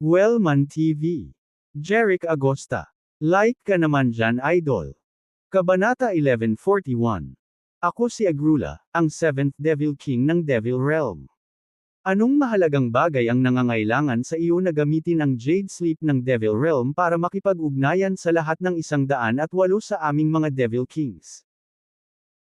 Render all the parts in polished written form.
Wellman TV. Jeric Agosta. Like ka naman dyan, idol. Kabanata 1141. Ako si Agrula, ang 7th Devil King ng Devil Realm. Anong mahalagang bagay ang nangangailangan sa iyo na gamitin ang Jade Sleep ng Devil Realm para makipag-ugnayan sa lahat ng 108 sa aming mga Devil Kings?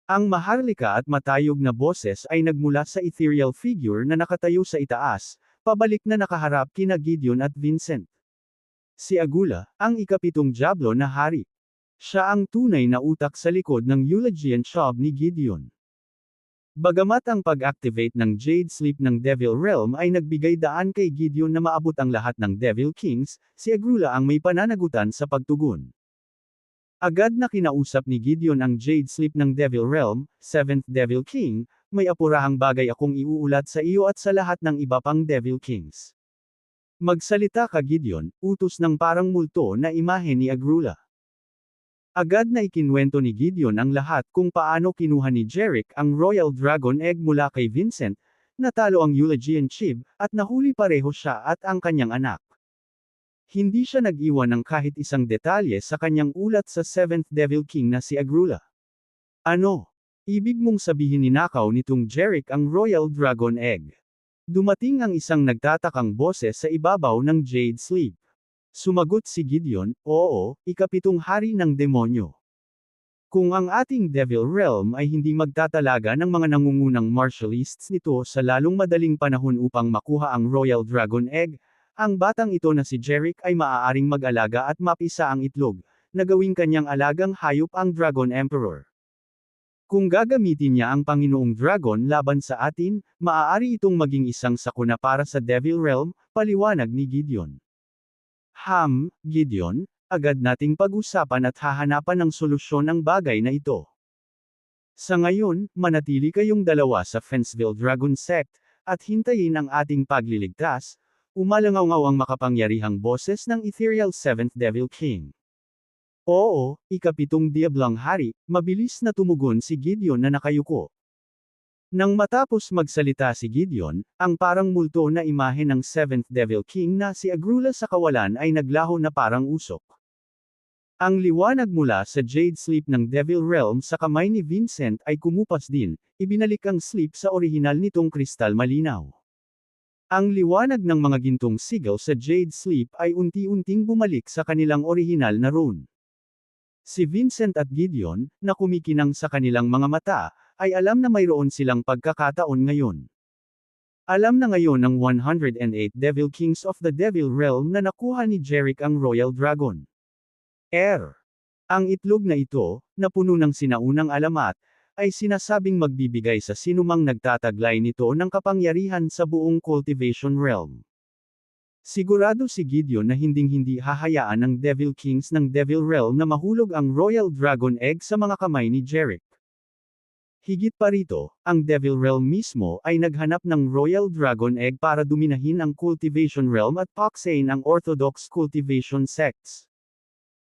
Ang maharlika at matayog na boses ay nagmula sa ethereal figure na nakatayo sa itaas, pabalik na nakaharap kina Gideon at Vincent. Si Agula, ang ikapitong Diablo na hari. Siya ang tunay na utak sa likod ng Eulogian Job ni Gideon. Bagamat ang pag-activate ng Jade Sleep ng Devil Realm ay nagbigay daan kay Gideon na maabot ang lahat ng Devil Kings, si Agrula ang may pananagutan sa pagtugon. Agad na kinausap ni Gideon ang Jade Sleep ng Devil Realm, 7th Devil King, may apurahang bagay akong iuulat sa iyo at sa lahat ng iba pang Devil Kings. Magsalita ka Gideon, utos ng parang multo na imahe ni Agrula. Agad na ikinwento ni Gideon ang lahat kung paano kinuha ni Jeric ang Royal Dragon Egg mula kay Vincent, natalo ang Eulogian Chib, at nahuli pareho siya at ang kanyang anak. Hindi siya nag-iwan ng kahit isang detalye sa kanyang ulat sa 7th Devil King na si Agrula. Ano? Ibig mong sabihin ninakaw nitong Jeric ang Royal Dragon Egg? Dumating ang isang nagtatakang boses sa ibabaw ng Jade Sleep. Sumagot si Gideon, oo, ikapitong hari ng demonyo. Kung ang ating Devil Realm ay hindi magtatalaga ng mga nangungunang martialists nito sa lalong madaling panahon upang makuha ang Royal Dragon Egg, ang batang ito na si Jeric ay maaaring mag-alaga at mapisa ang itlog, na gawing kanyang alagang hayop ang Dragon Emperor. Kung gagamitin niya ang Panginoong Dragon laban sa atin, maaari itong maging isang sakuna para sa Devil Realm, paliwanag ni Gideon. Gideon, agad nating pag-usapan at hahanapan ng solusyon ang bagay na ito. Sa ngayon, manatili kayong dalawa sa Fenceville Dragon Sect, at hintayin ang ating pagliligtas, umalangaw ang makapangyarihang boses ng Ethereal 7th Devil King. Oo, ikapitong Diablang Hari, mabilis na tumugon si Gideon na nakayuko. Nang matapos magsalita si Gideon, ang parang multo na imahe ng 7th Devil King na si Agrula sa kawalan ay naglaho na parang usok. Ang liwanag mula sa Jade Sleep ng Devil Realm sa kamay ni Vincent ay kumupas din, ibinalik ang sleep sa orihinal nitong kristal malinaw. Ang liwanag ng mga gintong sigaw sa Jade Sleep ay unti-unting bumalik sa kanilang orihinal na rune. Si Vincent at Gideon, na kumikinang sa kanilang mga mata, ay alam na mayroon silang pagkakataon ngayon. Alam na ngayon ng 108 Devil Kings of the Devil Realm na nakuha ni Jeric ang Royal Dragon. Ang itlog na ito, na puno ng sinaunang alamat, ay sinasabing magbibigay sa sinumang nagtataglay nito ng kapangyarihan sa buong cultivation realm. Sigurado si Gideon na hinding-hindi hahayaan ng Devil Kings ng Devil Realm na mahulog ang Royal Dragon Egg sa mga kamay ni Jeric. Higit pa rito, ang Devil Realm mismo ay naghanap ng Royal Dragon Egg para duminahin ang Cultivation Realm at paksain ang Orthodox Cultivation Sects.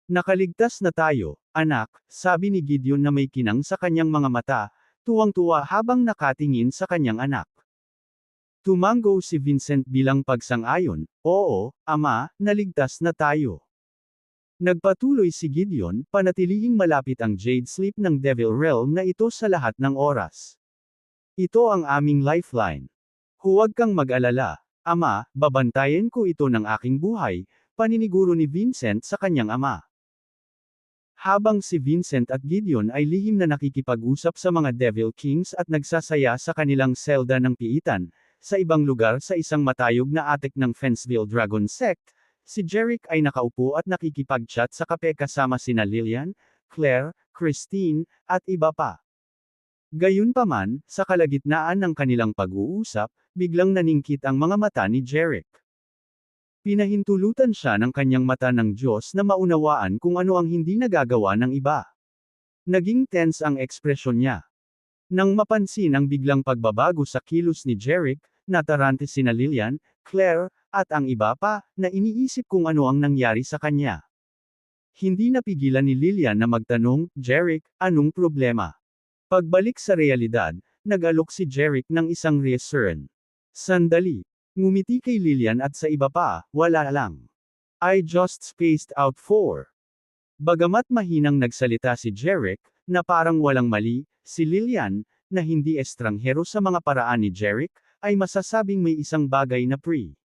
Nakaligtas na tayo, anak, sabi ni Gideon na may kinang sa kanyang mga mata, tuwang-tuwa habang nakatingin sa kanyang anak. Tumango si Vincent bilang pagsang-ayon, oo, ama, naligtas na tayo. Nagpatuloy si Gideon, panatilihing malapit ang Jade Sleep ng Devil Realm na ito sa lahat ng oras. Ito ang aming lifeline. Huwag kang mag-alala, ama, babantayan ko ito ng aking buhay, paniniguro ni Vincent sa kanyang ama. Habang si Vincent at Gideon ay lihim na nakikipag-usap sa mga Devil Kings at nagsasaya sa kanilang selda ng piitan, sa ibang lugar sa isang matayog na atik ng Fenceville Dragon Sect, si Jeric ay nakaupo at nakikipag-chat sa kape kasama sina Lillian, Claire, Christine, at iba pa. Gayunpaman, sa kalagitnaan ng kanilang pag-uusap, biglang naningkit ang mga mata ni Jeric. Pinahintulutan siya ng kanyang mata ng Diyos na maunawaan kung ano ang hindi nagagawa ng iba. Naging tense ang ekspresyon niya. Nang mapansin ang biglang pagbabago sa kilos ni Jeric, natarante sina Lillian, Claire, at ang iba pa, na iniisip kung ano ang nangyari sa kanya. Hindi napigilan ni Lillian na magtanong, Jeric, anong problema? Pagbalik sa realidad, nag-alok si Jeric ng isang reassurance. Sandali. Ngumiti kay Lillian at sa iba pa, wala lang. I just spaced out for. Bagamat mahinang nagsalita si Jeric, na parang walang mali, si Lillian, na hindi estranghero sa mga paraan ni Jeric, ay masasabing may isang bagay na pre.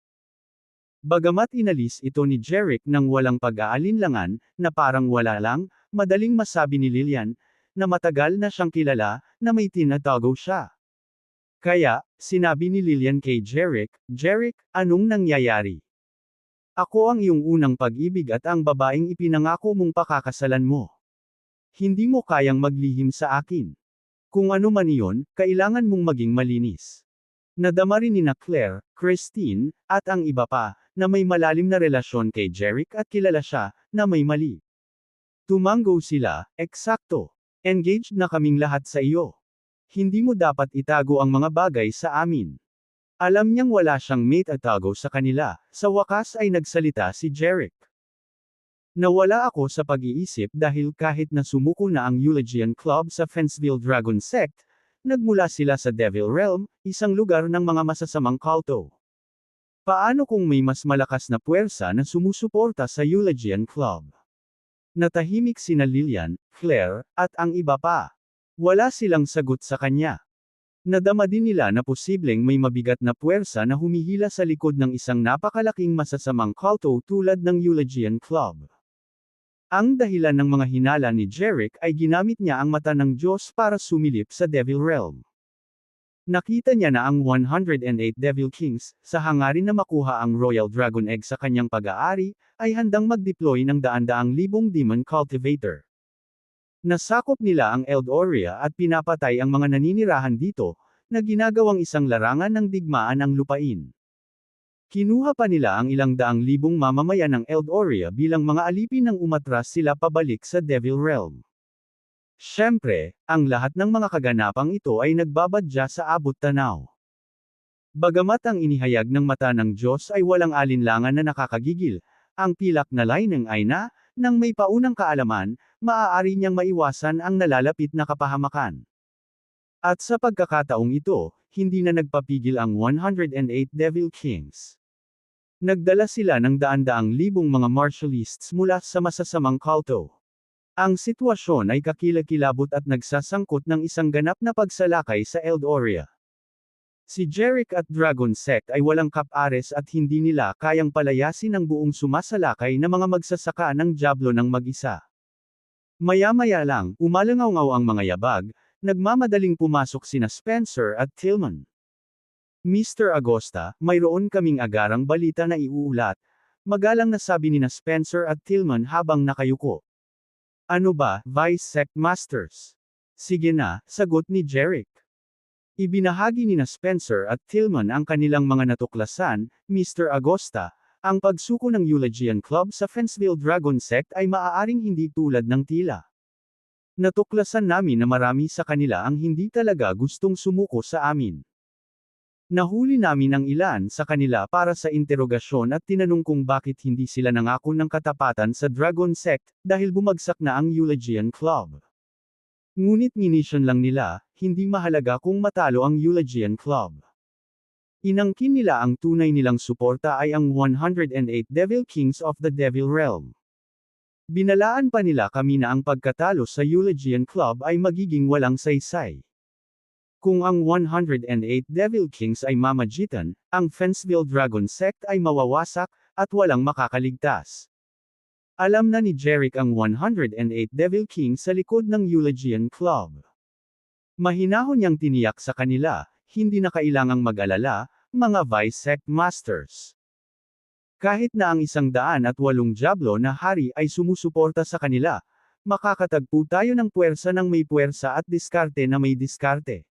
Bagamat inalis ito ni Jeric nang walang pag-aalinlangan, na parang wala lang, madaling masabi ni Lillian, na matagal na siyang kilala, na may tinatago siya. Kaya, sinabi ni Lillian kay Jeric, Jeric, anong nangyayari? Ako ang iyong unang pag-ibig at ang babaeng ipinangako mong pakakasalan mo. Hindi mo kayang maglihim sa akin. Kung ano man iyon, kailangan mong maging malinis. Nadama rin nina Claire, Christine, at ang iba pa, na may malalim na relasyon kay Jeric at kilala siya, na may mali. Tumango sila, eksakto. Engaged na kaming lahat sa iyo. Hindi mo dapat itago ang mga bagay sa amin. Alam niyang wala siyang mate at tago sa kanila, sa wakas ay nagsalita si Jeric. Nawala ako sa pag-iisip dahil kahit na sumuko na ang Eulogian Club sa Fenceville Dragon Sect, nagmula sila sa Devil Realm, isang lugar ng mga masasamang kulto. Paano kung may mas malakas na puwersa na sumusuporta sa Eulogian Club? Natahimik sina Lillian, Claire, at ang iba pa. Wala silang sagot sa kanya. Nadama din nila na posibleng may mabigat na puwersa na humihila sa likod ng isang napakalaking masasamang kulto tulad ng Eulogian Club. Ang dahilan ng mga hinala ni Jeric ay ginamit niya ang mata ng Diyos para sumilip sa Devil Realm. Nakita niya na ang 108 Devil Kings, sa hangarin na makuha ang Royal Dragon Egg sa kanyang pag-aari, ay handang mag-deploy ng daan-daang libong Demon Cultivator. Nasakop nila ang Eldoria at pinapatay ang mga naninirahan dito, na ginagawang isang larangan ng digmaan ang lupain. Kinuha pa nila ang ilang daang libong mamamayan ng Eldoria bilang mga alipin nang umatras sila pabalik sa Devil Realm. Siyempre, ang lahat ng mga kaganapang ito ay nagbabadya sa abot tanaw. Bagamat ang inihayag ng mata ng Diyos ay walang alinlangan na nakakagigil, ang pilak na lining ay na, nang may paunang kaalaman, maaari niyang maiwasan ang nalalapit na kapahamakan. At sa pagkakataong ito, hindi na nagpapigil ang 108 Devil Kings. Nagdala sila ng daan-daang libong mga martialists mula sa masasamang kulto. Ang sitwasyon ay kakilakilabot at nagsasangkot ng isang ganap na pagsalakay sa Eldoria. Si Jeric at Dragon Sect ay walang kap-ares at hindi nila kayang palayasin ang buong sumasalakay na mga magsasaka ng Diablo ng mag-isa. Maya-maya lang, umalangaw-ngaw ang mga yabag, nagmamadaling pumasok sina Spencer at Tillman. Mr. Agosta, mayroon kaming agarang balita na iuulat, magalang na sabi ni na Spencer at Tillman habang nakayuko. Ano ba, Vice Sect Masters? Sige na, sagot ni Jeric. Ibinahagi ni na Spencer at Tillman ang kanilang mga natuklasan, Mr. Agosta, ang pagsuko ng Eulogian Club sa Fenceville Dragon Sect ay maaaring hindi tulad ng tila. Natuklasan namin na marami sa kanila ang hindi talaga gustong sumuko sa amin. Nahuli namin ang ilan sa kanila para sa interogasyon at tinanong kung bakit hindi sila nangako ng katapatan sa Dragon Sect, dahil bumagsak na ang Eulogian Club. Ngunit minisyon lang nila, hindi mahalaga kung matalo ang Eulogian Club. Inangkin nila ang tunay nilang suporta ay ang 108 Devil Kings of the Devil Realm. Binalaan pa nila kami na ang pagkatalo sa Eulogian Club ay magiging walang saysay. Kung ang 108 Devil Kings ay mamagitan, ang Fenceville Dragon Sect ay mawawasak, at walang makakaligtas. Alam na ni Jeric ang 108 Devil Kings sa likod ng Eulogian Club. Mahinahon niyang tiniyak sa kanila, hindi na kailangang mag-alala, mga Vice Sect Masters. Kahit na ang 108 Diablo na hari ay sumusuporta sa kanila, makakatagpo tayo ng puwersa ng may puwersa at diskarte na may diskarte.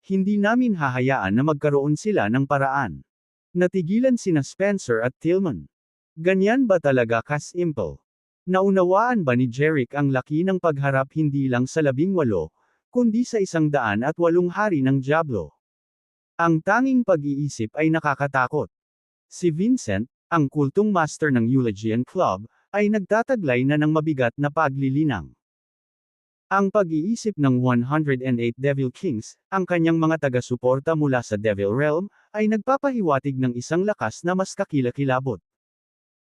Hindi namin hahayaan na magkaroon sila ng paraan. Natigilan sina Spencer at Tillman. Ganyan ba talaga ka-simple? Naunawaan ba ni Jeric ang laki ng pagharap hindi lang sa 18, kundi sa 108 hari ng Diablo? Ang tanging pag-iisip ay nakakatakot. Si Vincent, ang kultong master ng Eulogian Club, ay nagtataglay na ng mabigat na paglilinang. Ang pag-iisip ng 108 Devil Kings, ang kanyang mga taga-suporta mula sa Devil Realm, ay nagpapahiwatig ng isang lakas na mas kakilakilabot.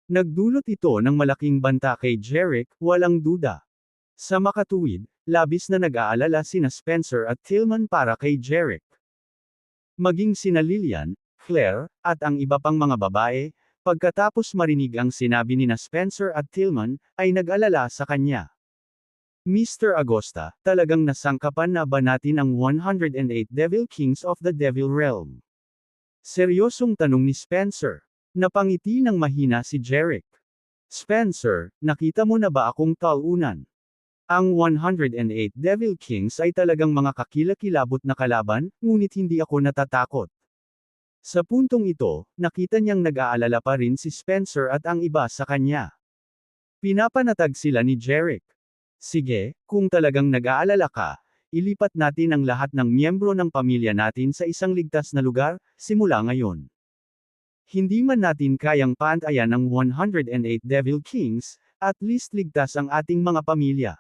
Nagdulot ito ng malaking banta kay Jerick, walang duda. Sa makatuwid, labis na nag-aalala sina Spencer at Tillman para kay Jerick. Maging sina Lillian, Claire, at ang iba pang mga babae, pagkatapos marinig ang sinabi ni Spencer at Tillman, ay nag-alala sa kanya. Mr. Agosta, talagang nasangkapan na ba natin ang 108 Devil Kings of the Devil Realm? Seryosong tanong ni Spencer. Napangiti ng mahina si Jerick. Spencer, nakita mo na ba akong talunan? Ang 108 Devil Kings ay talagang mga kakilakilabot na kalaban, ngunit hindi ako natatakot. Sa puntong ito, nakita niyang nag-aalala pa rin si Spencer at ang iba sa kanya. Pinapanatag sila ni Jerick. Sige, kung talagang nag-aalala ka, ilipat natin ang lahat ng miyembro ng pamilya natin sa isang ligtas na lugar, simula ngayon. Hindi man natin kayang pantayan ang 108 Devil Kings, at least ligtas ang ating mga pamilya.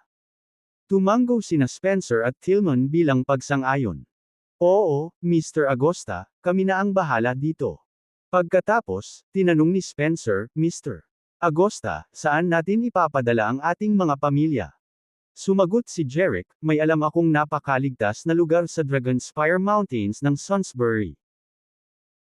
Tumanggo sina Spencer at Tillman bilang pagsang-ayon. Oo, Mr. Agosta, kami na ang bahala dito. Pagkatapos, tinanong ni Spencer, Mr. Agosta, saan natin ipapadala ang ating mga pamilya? Sumagot si Jerick, may alam akong napakaligtas na lugar sa Dragonspire Mountains ng Sonsbury.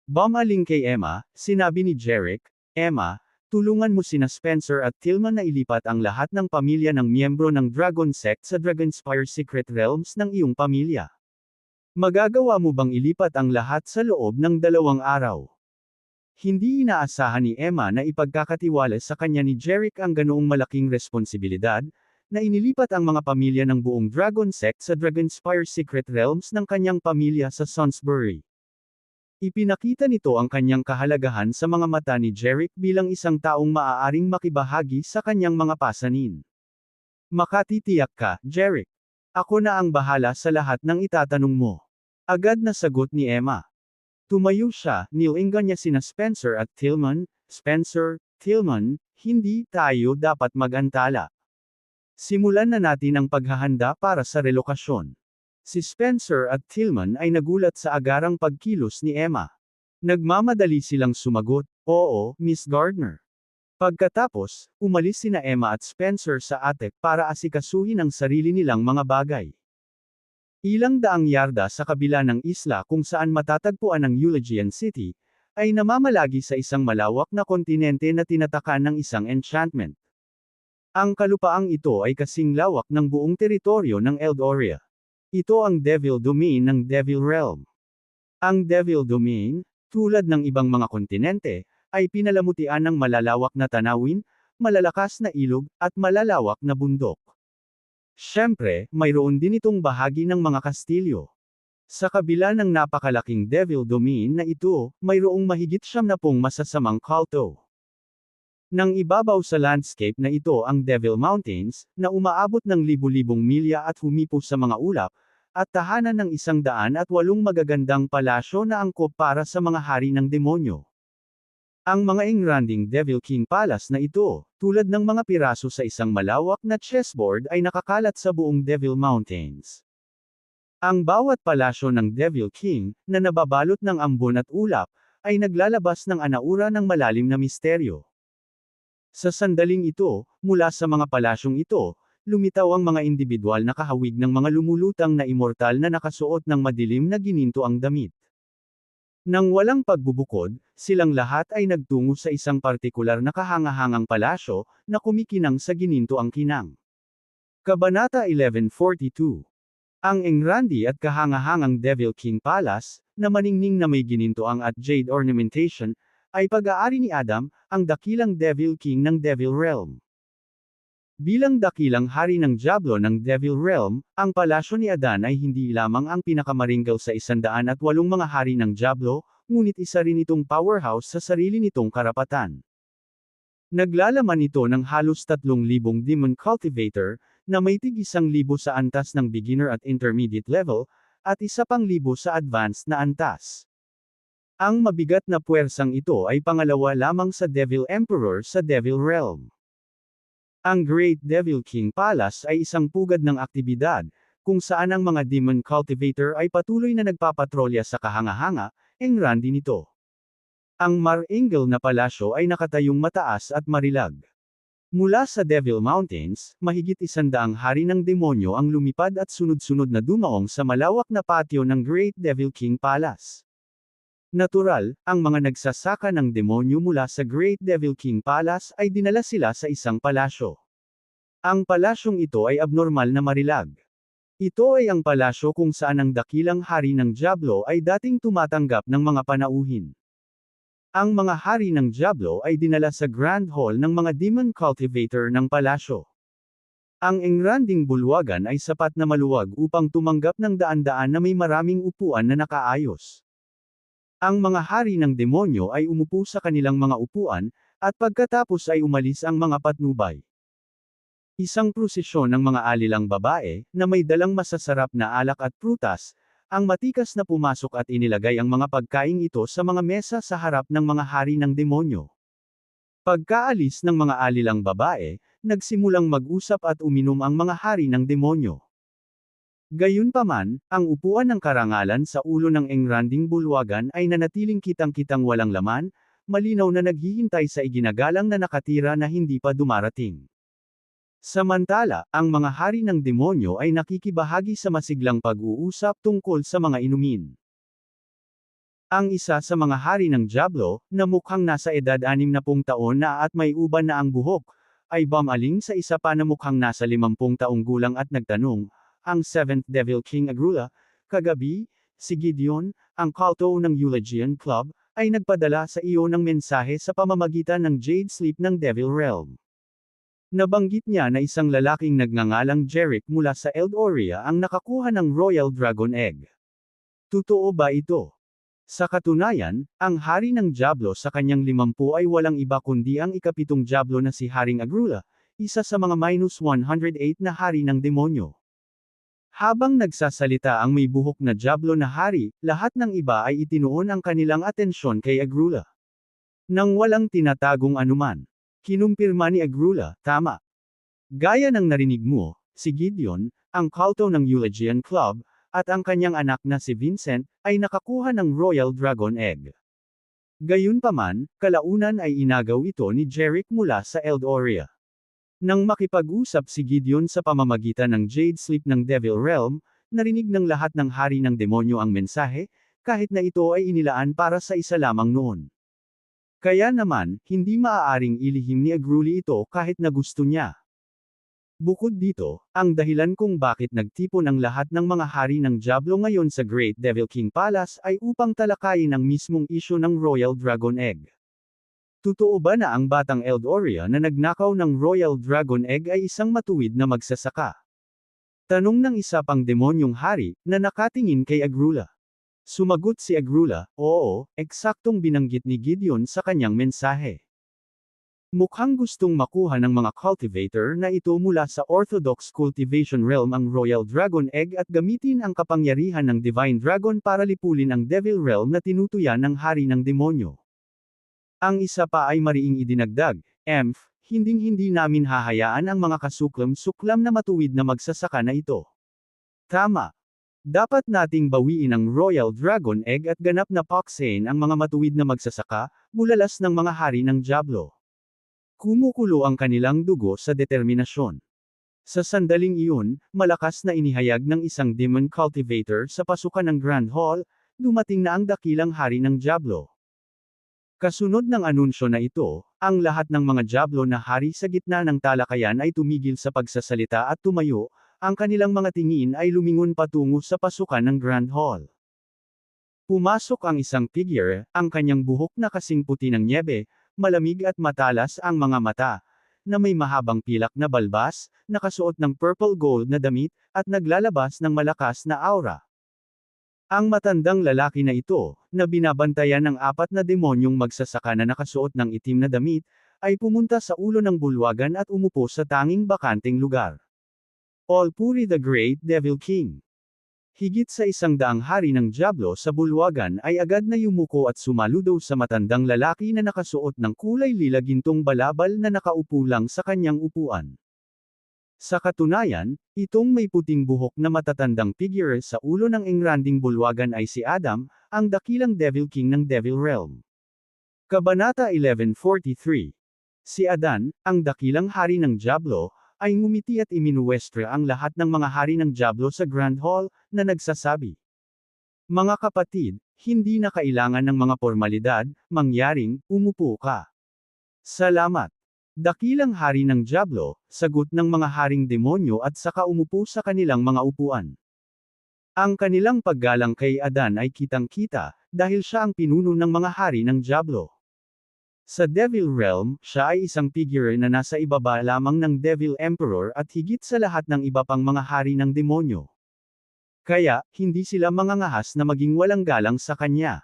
Bumaling kay Emma, sinabi ni Jerick, Emma, tulungan mo sina Spencer at Tillman na ilipat ang lahat ng pamilya ng miyembro ng Dragon Sect sa Dragonspire Secret Realms ng iyong pamilya. Magagawa mo bang ilipat ang lahat sa loob ng 2 araw? Hindi inaasahan ni Emma na ipagkakatiwala sa kanya ni Jerick ang ganoong malaking responsibilidad, na inilipat ang mga pamilya ng buong Dragon Sect sa Dragonspire Secret Realms ng kanyang pamilya sa Sonsbury. Ipinakita nito ang kanyang kahalagahan sa mga mata ni Jerick bilang isang taong maaaring makibahagi sa kanyang mga pasanin. Makatitiyak ka, Jerick. Ako na ang bahala sa lahat ng itatanong mo. Agad na sagot ni Emma. Tumayo siya, nilainggan niya sina Spencer at Tillman, Spencer, Tillman, hindi tayo dapat mag-antala. Simulan na natin ang paghahanda para sa relokasyon. Si Spencer at Tillman ay nagulat sa agarang pagkilos ni Emma. Nagmamadali silang sumagot, oo, Miss Gardner. Pagkatapos, umalis sina Emma at Spencer sa attic para asikasuhin ang sarili nilang mga bagay. Ilang daang yarda sa kabila ng isla kung saan matatagpuan ang Eulogian City, ay namamalagi sa isang malawak na kontinente na tinatakan ng isang enchantment. Ang kalupaang ito ay kasing lawak ng buong teritoryo ng Eldoria. Ito ang Devil Domain ng Devil Realm. Ang Devil Domain, tulad ng ibang mga kontinente, ay pinalamutian ng malalawak na tanawin, malalakas na ilog, at malalawak na bundok. Siyempre, mayroon din itong bahagi ng mga kastilyo. Sa kabila ng napakalaking Devil Domain na ito, mayroong mahigit 70 masasamang kulto. Nang ibabaw sa landscape na ito ang Devil Mountains, na umaabot ng libu-libong milya at humipo sa mga ulap, at tahanan ng 108 magagandang palasyo na angkop para sa mga hari ng demonyo. Ang mga engranding Devil King Palace na ito, tulad ng mga piraso sa isang malawak na chessboard ay nakakalat sa buong Devil Mountains. Ang bawat palasyo ng Devil King, na nababalot ng ambon at ulap, ay naglalabas ng anaura ng malalim na misteryo. Sa sandaling ito, mula sa mga palasyong ito, lumitaw ang mga individual na kahawig ng mga lumulutang na immortal na nakasuot ng madilim na gininto ang damit. Nang walang pagbubukod, silang lahat ay nagtungo sa isang partikular na kahangahangang palasyo, na kumikinang sa gininto ang kinang. Kabanata 1142. Ang engrandi at kahangahangang Devil King Palace, na maningning na may ginintoang at jade ornamentation, ay pag-aari ni Adam, ang dakilang Devil King ng Devil Realm. Bilang dakilang hari ng Diablo ng Devil Realm, ang palasyo ni Adan ay hindi lamang ang pinakamaringgaw sa 108 mga hari ng Diablo, ngunit isa rin itong powerhouse sa sarili nitong karapatan. Naglalaman ito ng halos 3,000 Demon Cultivator, na may tig-1,000 sa antas ng beginner at intermediate level, at 1,000 sa advanced na antas. Ang mabigat na puwersang ito ay pangalawa lamang sa Devil Emperor sa Devil Realm. Ang Great Devil King Palace ay isang pugad ng aktibidad, kung saan ang mga Demon Cultivator ay patuloy na nagpapatrolya sa kahanga-hanga, engrande nito. Ang Mar-Angel na palasyo ay nakatayong mataas at marilag. Mula sa Devil Mountains, mahigit 100 hari ng demonyo ang lumipad at sunod-sunod na dumaong sa malawak na patio ng Great Devil King Palace. Natural, ang mga nagsasaka ng demonyo mula sa Great Devil King Palace ay dinala sila sa isang palasyo. Ang palasyong ito ay abnormal na marilag. Ito ay ang palasyo kung saan ang dakilang hari ng Diablo ay dating tumatanggap ng mga panauhin. Ang mga hari ng Diablo ay dinala sa Grand Hall ng mga Demon Cultivator ng palasyo. Ang engranding bulwagan ay sapat na maluwag upang tumanggap ng daan-daan na may maraming upuan na nakaayos. Ang mga hari ng demonyo ay umupo sa kanilang mga upuan, at pagkatapos ay umalis ang mga patnubay. Isang prosesyon ng mga alilang babae, na may dalang masasarap na alak at prutas, ang matikas na pumasok at inilagay ang mga pagkain ito sa mga mesa sa harap ng mga hari ng demonyo. Pagkaalis ng mga alilang babae, nagsimulang mag-usap at uminom ang mga hari ng demonyo. Gayunpaman, ang upuan ng karangalan sa ulo ng engranding bulwagan ay nanatiling kitang-kitang walang laman, malinaw na naghihintay sa iginagalang na nakatira na hindi pa dumarating. Samantala, ang mga hari ng demonyo ay nakikibahagi sa masiglang pag-uusap tungkol sa mga inumin. Ang isa sa mga hari ng Diablo, na mukhang nasa edad 60 taon na at may uban na ang buhok, ay bumaling sa isa pa na mukhang nasa 50 taong gulang at nagtanong, ang Seventh Devil King Agrula, kagabi, si Gideon, ang Kalto ng Eulogian Club, ay nagpadala sa iyo ng mensahe sa pamamagitan ng Jade Sleep ng Devil Realm. Nabanggit niya na isang lalaking nagngangalang Jerick mula sa Eldoria ang nakakuha ng Royal Dragon Egg. Totoo ba ito? Sa katunayan, ang hari ng Diablo sa kanyang 50 ay walang iba kundi ang ikapitong Diablo na si Haring Agrula, isa sa mga -108 na hari ng demonyo. Habang nagsasalita ang may buhok na Diablo na hari, lahat ng iba ay itinuon ang kanilang atensyon kay Agrula. Nang walang tinatagong anuman, kinumpirma ni Agrula, tama. Gaya ng narinig mo, si Gideon, ang Kalto ng Eulogian Club, at ang kanyang anak na si Vincent, ay nakakuha ng Royal Dragon Egg. Gayunpaman, kalaunan ay inagaw ito ni Jerick mula sa Eldoria. Nang makipag-usap si Gideon sa pamamagitan ng Jade Sleep ng Devil Realm, narinig ng lahat ng hari ng demonyo ang mensahe, kahit na ito ay inilaan para sa isa lamang noon. Kaya naman, hindi maaaring ilihim ni Agruli ito kahit na gusto niya. Bukod dito, ang dahilan kung bakit nagtipon ang lahat ng mga hari ng Diablo ngayon sa Great Devil King Palace ay upang talakayin ang mismong isyu ng Royal Dragon Egg. Totoo ba na ang batang Eldoria na nagnakaw ng Royal Dragon Egg ay isang matuwid na magsasaka? Tanong ng isa pang demonyong hari, na nakatingin kay Agrula. Sumagot si Agrula, oo, eksaktong binanggit ni Gideon sa kanyang mensahe. Mukhang gustong makuha ng mga cultivator na ito mula sa Orthodox Cultivation Realm ang Royal Dragon Egg at gamitin ang kapangyarihan ng Divine Dragon para lipulin ang Devil Realm na tinutuyan ng hari ng demonyo. Ang isa pa ay mariing idinagdag, hinding-hindi namin hahayaan ang mga kasuklam-suklam na matuwid na magsasaka na ito. Tama. Dapat nating bawiin ang Royal Dragon Egg at ganap na paksain ang mga matuwid na magsasaka, bulalas ng mga hari ng Diablo. Kumukulo ang kanilang dugo sa determinasyon. Sa sandaling iyon, malakas na inihayag ng isang demon cultivator sa pasukan ng Grand Hall, dumating na ang dakilang hari ng Diablo. Kasunod ng anunsyo na ito, ang lahat ng mga Diablo na hari sa gitna ng talakayan ay tumigil sa pagsasalita at tumayo, ang kanilang mga tingin ay lumingon patungo sa pasukan ng Grand Hall. Pumasok ang isang figure, ang kanyang buhok na kasing puti ng nyebe, malamig at matalas ang mga mata, na may mahabang pilak na balbas, nakasuot ng purple gold na damit, at naglalabas ng malakas na aura. Ang matandang lalaki na ito, na binabantayan ng 4 na demonyong magsasaka na nakasuot ng itim na damit, ay pumunta sa ulo ng bulwagan at umupo sa tanging bakanteng lugar. All puri the Great Devil King. Higit sa 100 hari ng Diablo sa bulwagan ay agad na yumuko at sumaludo sa matandang lalaki na nakasuot ng kulay lila gintong balabal na nakaupo lang sa kanyang upuan. Sa katunayan, itong may puting buhok na matatandang figure sa ulo ng engranding bulwagan ay si Adam, ang dakilang Devil King ng Devil Realm. Kabanata 1143. Si Adan, ang dakilang hari ng Diablo, ay ngumiti at iminuwestra ang lahat ng mga hari ng Diablo sa Grand Hall, na nagsasabi, "Mga kapatid, hindi na kailangan ng mga formalidad, mangyaring, umupo ka." Salamat. Dakilang hari ng Diablo, sagot ng mga haring demonyo at saka umupo sa kanilang mga upuan. Ang kanilang paggalang kay Adan ay kitang-kita, dahil siya ang pinuno ng mga hari ng Diablo. Sa Devil Realm, siya ay isang figure na nasa ibaba lamang ng Devil Emperor at higit sa lahat ng iba pang mga hari ng demonyo. Kaya, hindi sila mangangahas na maging walang galang sa kanya.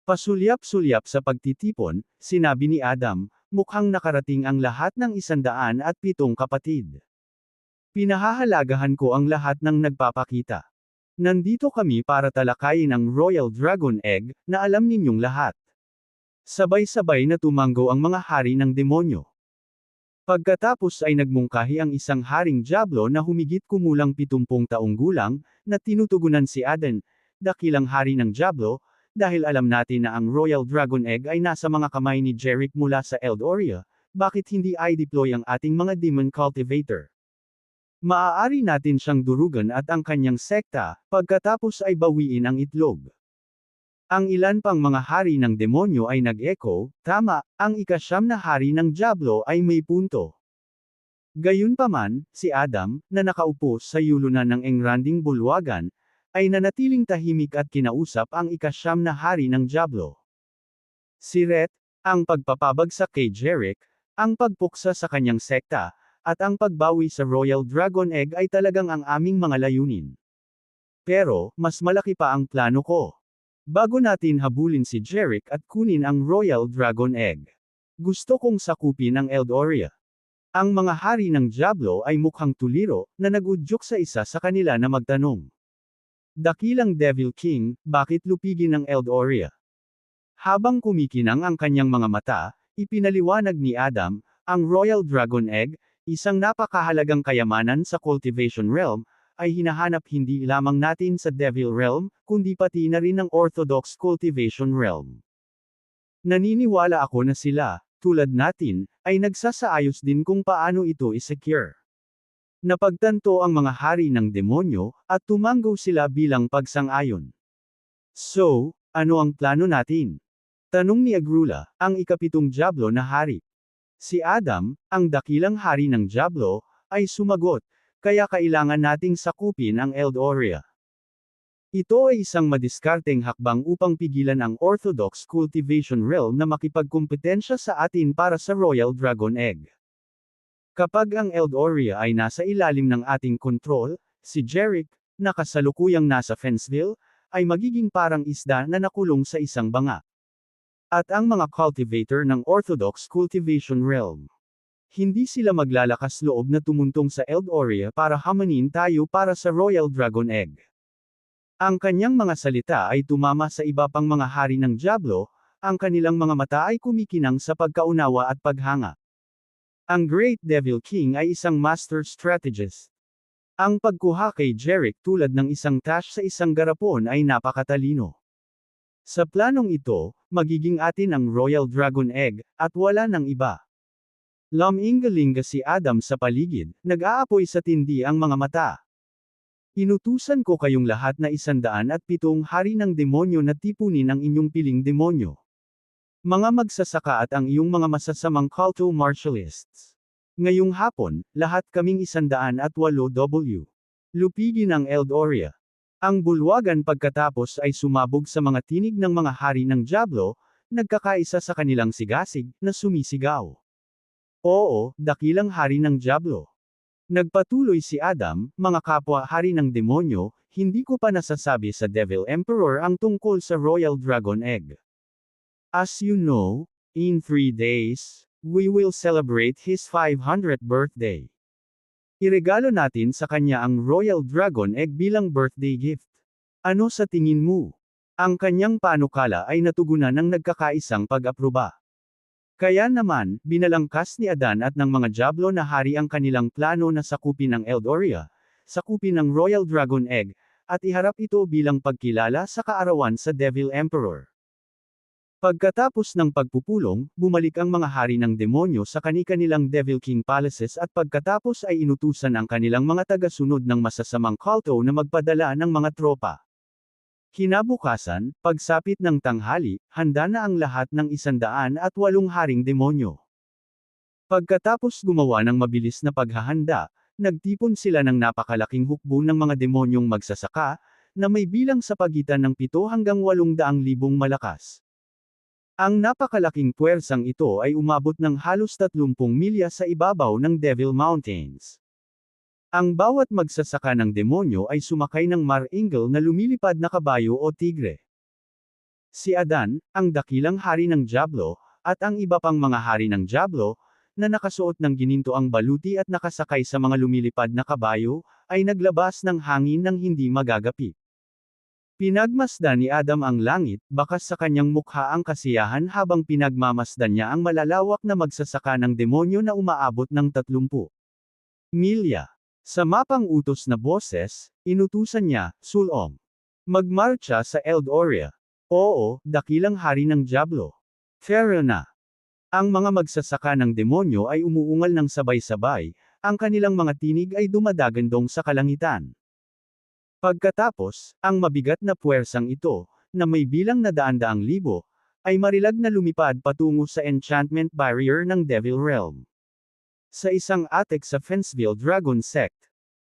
Pasulyap-sulyap sa pagtitipon, sinabi ni Adam, mukhang nakarating ang lahat ng 107 kapatid. Pinahahalagahan ko ang lahat ng nagpapakita. Nandito kami para talakayin ang Royal Dragon Egg, na alam ninyong lahat. Sabay-sabay na tumanggo ang mga hari ng demonyo. Pagkatapos ay nagmungkahi ang isang haring Diablo na humigit kumulang 70 taong gulang, na tinutugunan si Adan, dakilang hari ng Diablo, dahil alam natin na ang Royal Dragon Egg ay nasa mga kamay ni Jerick mula sa Eldoria, bakit hindi i-deploy ang ating mga Demon Cultivator? Maaari natin siyang durugan at ang kanyang sekta, pagkatapos ay bawiin ang itlog. Ang ilan pang mga hari ng demonyo ay nag-echo, tama, ang ika-9 na hari ng Diablo ay may punto. Gayunpaman, si Adam, na nakaupo sa yulunan ng engranding bulwagan, ay nanatiling tahimik at kinausap ang ika-9 na hari ng Diablo. Si Ret, ang pagpapabagsak kay Jerick, ang pagpuksa sa kanyang sekta, at ang pagbawi sa Royal Dragon Egg ay talagang ang aming mga layunin. Pero, mas malaki pa ang plano ko. Bago natin habulin si Jerick at kunin ang Royal Dragon Egg, gusto kong sakupin ang Eldoria. Ang mga hari ng Diablo ay mukhang tuliro, na nag-udyok sa isa sa kanila na magtanong. Dakilang Devil King, bakit lupigin ang Eldoria? Habang kumikinang ang kanyang mga mata, ipinaliwanag ni Adam, ang Royal Dragon Egg, isang napakahalagang kayamanan sa Cultivation Realm, ay hinahanap hindi lamang natin sa Devil Realm, kundi pati na rin ng Orthodox Cultivation Realm. Naniniwala ako na sila, tulad natin, ay nagsasaayos din kung paano ito i-secure. Napagtanto ang mga hari ng demonyo, at tumanggo sila bilang pagsang-ayon. So, ano ang plano natin? Tanong ni Agrula, ang ika-7 Diablo na hari. Si Adam, ang dakilang hari ng Diablo, ay sumagot, kaya kailangan nating sakupin ang Eldoria. Ito ay isang madiskarteng hakbang upang pigilan ang Orthodox Cultivation Realm na makipagkumpetensya sa atin para sa Royal Dragon Egg. Kapag ang Eldoria ay nasa ilalim ng ating kontrol, si Jerick, na kasalukuyang nasa Fenceville, ay magiging parang isda na nakulong sa isang banga. At ang mga cultivator ng Orthodox Cultivation Realm, hindi sila maglalakas loob na tumuntong sa Eldoria para hamanin tayo para sa Royal Dragon Egg. Ang kanyang mga salita ay tumama sa iba pang mga hari ng Diablo, ang kanilang mga mata ay kumikinang sa pagkaunawa at paghanga. Ang Great Devil King ay isang master strategist. Ang pagkuha kay Jerick tulad ng isang tash sa isang garapon ay napakatalino. Sa planong ito, magiging atin ang Royal Dragon Egg, at wala nang iba. Lumingalinga si Adam sa paligid, nag-aapoy sa tindi ang mga mata. Inutusan ko kayong lahat na 107 hari ng demonyo na tipunin ang inyong piling demonyo. Mga magsasaka at ang iyong mga masasamang culto martialists. Ngayong hapon, lahat kaming 108 lupigin ang Eldoria. Ang bulwagan pagkatapos ay sumabog sa mga tinig ng mga hari ng Diablo, nagkakaisa sa kanilang sigasig, na sumisigaw. Oo, dakilang hari ng Diablo. Nagpatuloy si Adam, mga kapwa hari ng demonyo, hindi ko pa nasasabi sa Devil Emperor ang tungkol sa Royal Dragon Egg. As you know, in 3 days, we will celebrate his 500th birthday. Iregalo natin sa kanya ang Royal Dragon Egg bilang birthday gift. Ano sa tingin mo? Ang kanyang panukala ay natugunan ng nagkakaisang pag-aproba. Kaya naman, binalangkas ni Adan at ng mga Diablo na hari ang kanilang plano na sakupin ang Eldoria, sakupin ang Royal Dragon Egg, at iharap ito bilang pagkilala sa kaarawan sa Devil Emperor. Pagkatapos ng pagpupulong, bumalik ang mga hari ng demonyo sa kani-kanilang Devil King Palaces at pagkatapos ay inutusan ang kanilang mga tagasunod ng masasamang kulto na magpadala ng mga tropa. Kinabukasan, pagsapit ng tanghali, handa na ang lahat ng 108 haring demonyo. Pagkatapos gumawa ng mabilis na paghahanda, nagtipon sila ng napakalaking hukbo ng mga demonyong magsasaka, na may bilang sa pagitan ng 7 hanggang 800,000 malakas. Ang napakalaking puwersang ito ay umabot ng halos 30 milya sa ibabaw ng Devil Mountains. Ang bawat magsasaka ng demonyo ay sumakay ng Mar-Eagle na lumilipad na kabayo o tigre. Si Adan, ang dakilang hari ng Diablo, at ang iba pang mga hari ng Diablo, na nakasuot ng gininto ang baluti at nakasakay sa mga lumilipad na kabayo, ay naglabas ng hangin ng hindi magagapi. Pinagmasdan ni Adam ang langit, bakas sa kanyang mukha ang kasiyahan habang pinagmamasdan niya ang malalawak na magsasaka ng demonyo na umaabot ng 30 milya. Sa mapang utos na boses, inutusan niya, Sulong. Magmarcha sa Eldoria. Oo, dakilang hari ng Diablo. Fero na. Ang mga magsasaka ng demonyo ay umuungal ng sabay-sabay, ang kanilang mga tinig ay dumadagandong sa kalangitan. Pagkatapos, ang mabigat na puwersang ito, na may bilang na daan-daang libo, ay marilag na lumipad patungo sa enchantment barrier ng Devil Realm. Sa isang atek sa Fenceville Dragon Sect,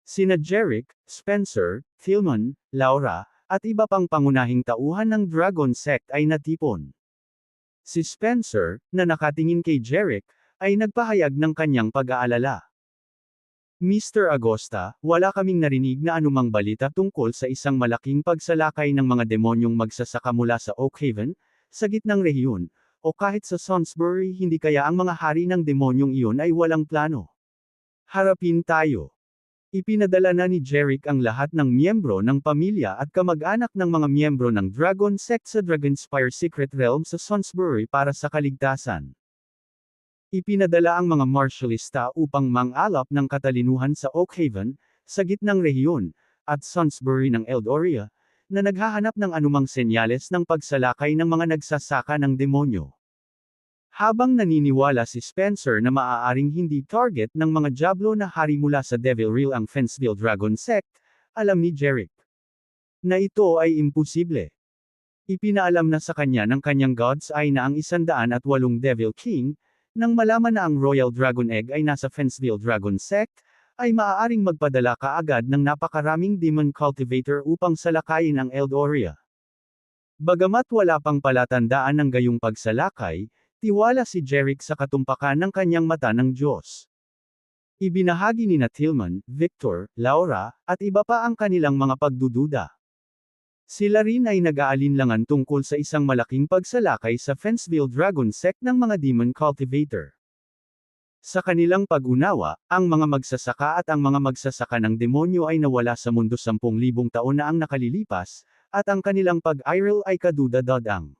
sina Jerick, Spencer, Tillman, Laura, at iba pang pangunahing tauhan ng Dragon Sect ay natipon. Si Spencer, na nakatingin kay Jerick, ay nagpahayag ng kanyang pag-aalala. Mr. Agosta, wala kaming narinig na anumang balita tungkol sa isang malaking pagsalakay ng mga demonyong magsasaka mula sa Oakhaven, sa gitnang rehiyon, o kahit sa Salisbury. Hindi kaya ang mga hari ng demonyong iyon ay walang plano? Harapin tayo. Ipinadala na ni Jerick ang lahat ng miyembro ng pamilya at kamag-anak ng mga miyembro ng Dragon Sect sa Dragonspire Secret Realm sa Salisbury para sa kaligtasan. Ipinadala ang mga martialista upang mang-alap ng katalinuhan sa Oakhaven, sa gitnang rehiyon, at Salisbury ng Eldoria, na naghahanap ng anumang senyales ng pagsalakay ng mga nagsasaka ng demonyo. Habang naniniwala si Spencer na maaaring hindi target ng mga Diablo na hari mula sa Devil Realm ang Fenceville Dragon Sect, alam ni Jerick na ito ay imposible. Ipinaalam na sa kanya ng kanyang God's Eye na ang 108 Devil King, nang malaman na ang Royal Dragon Egg ay nasa Fenceville Dragon Sect, ay maaaring magpadala kaagad ng napakaraming Demon Cultivator upang salakayin ang Eldoria. Bagamat wala pang palatandaan ng gayong pagsalakay, tiwala si Jerick sa katumpakan ng kanyang mata ng Diyos. Ibinahagi ni Tillman, Victor, Laura, at iba pa ang kanilang mga pagdududa. Sila rin ay nag-aalinlangan tungkol sa isang malaking pagsalakay sa Fenceville Dragon Sect ng mga Demon Cultivator. Sa kanilang pag-unawa, ang mga magsasaka at ang mga magsasaka ng demonyo ay nawala sa mundo 10,000 taon na ang nakalilipas, at ang kanilang pag-iral ay kaduda-dadang.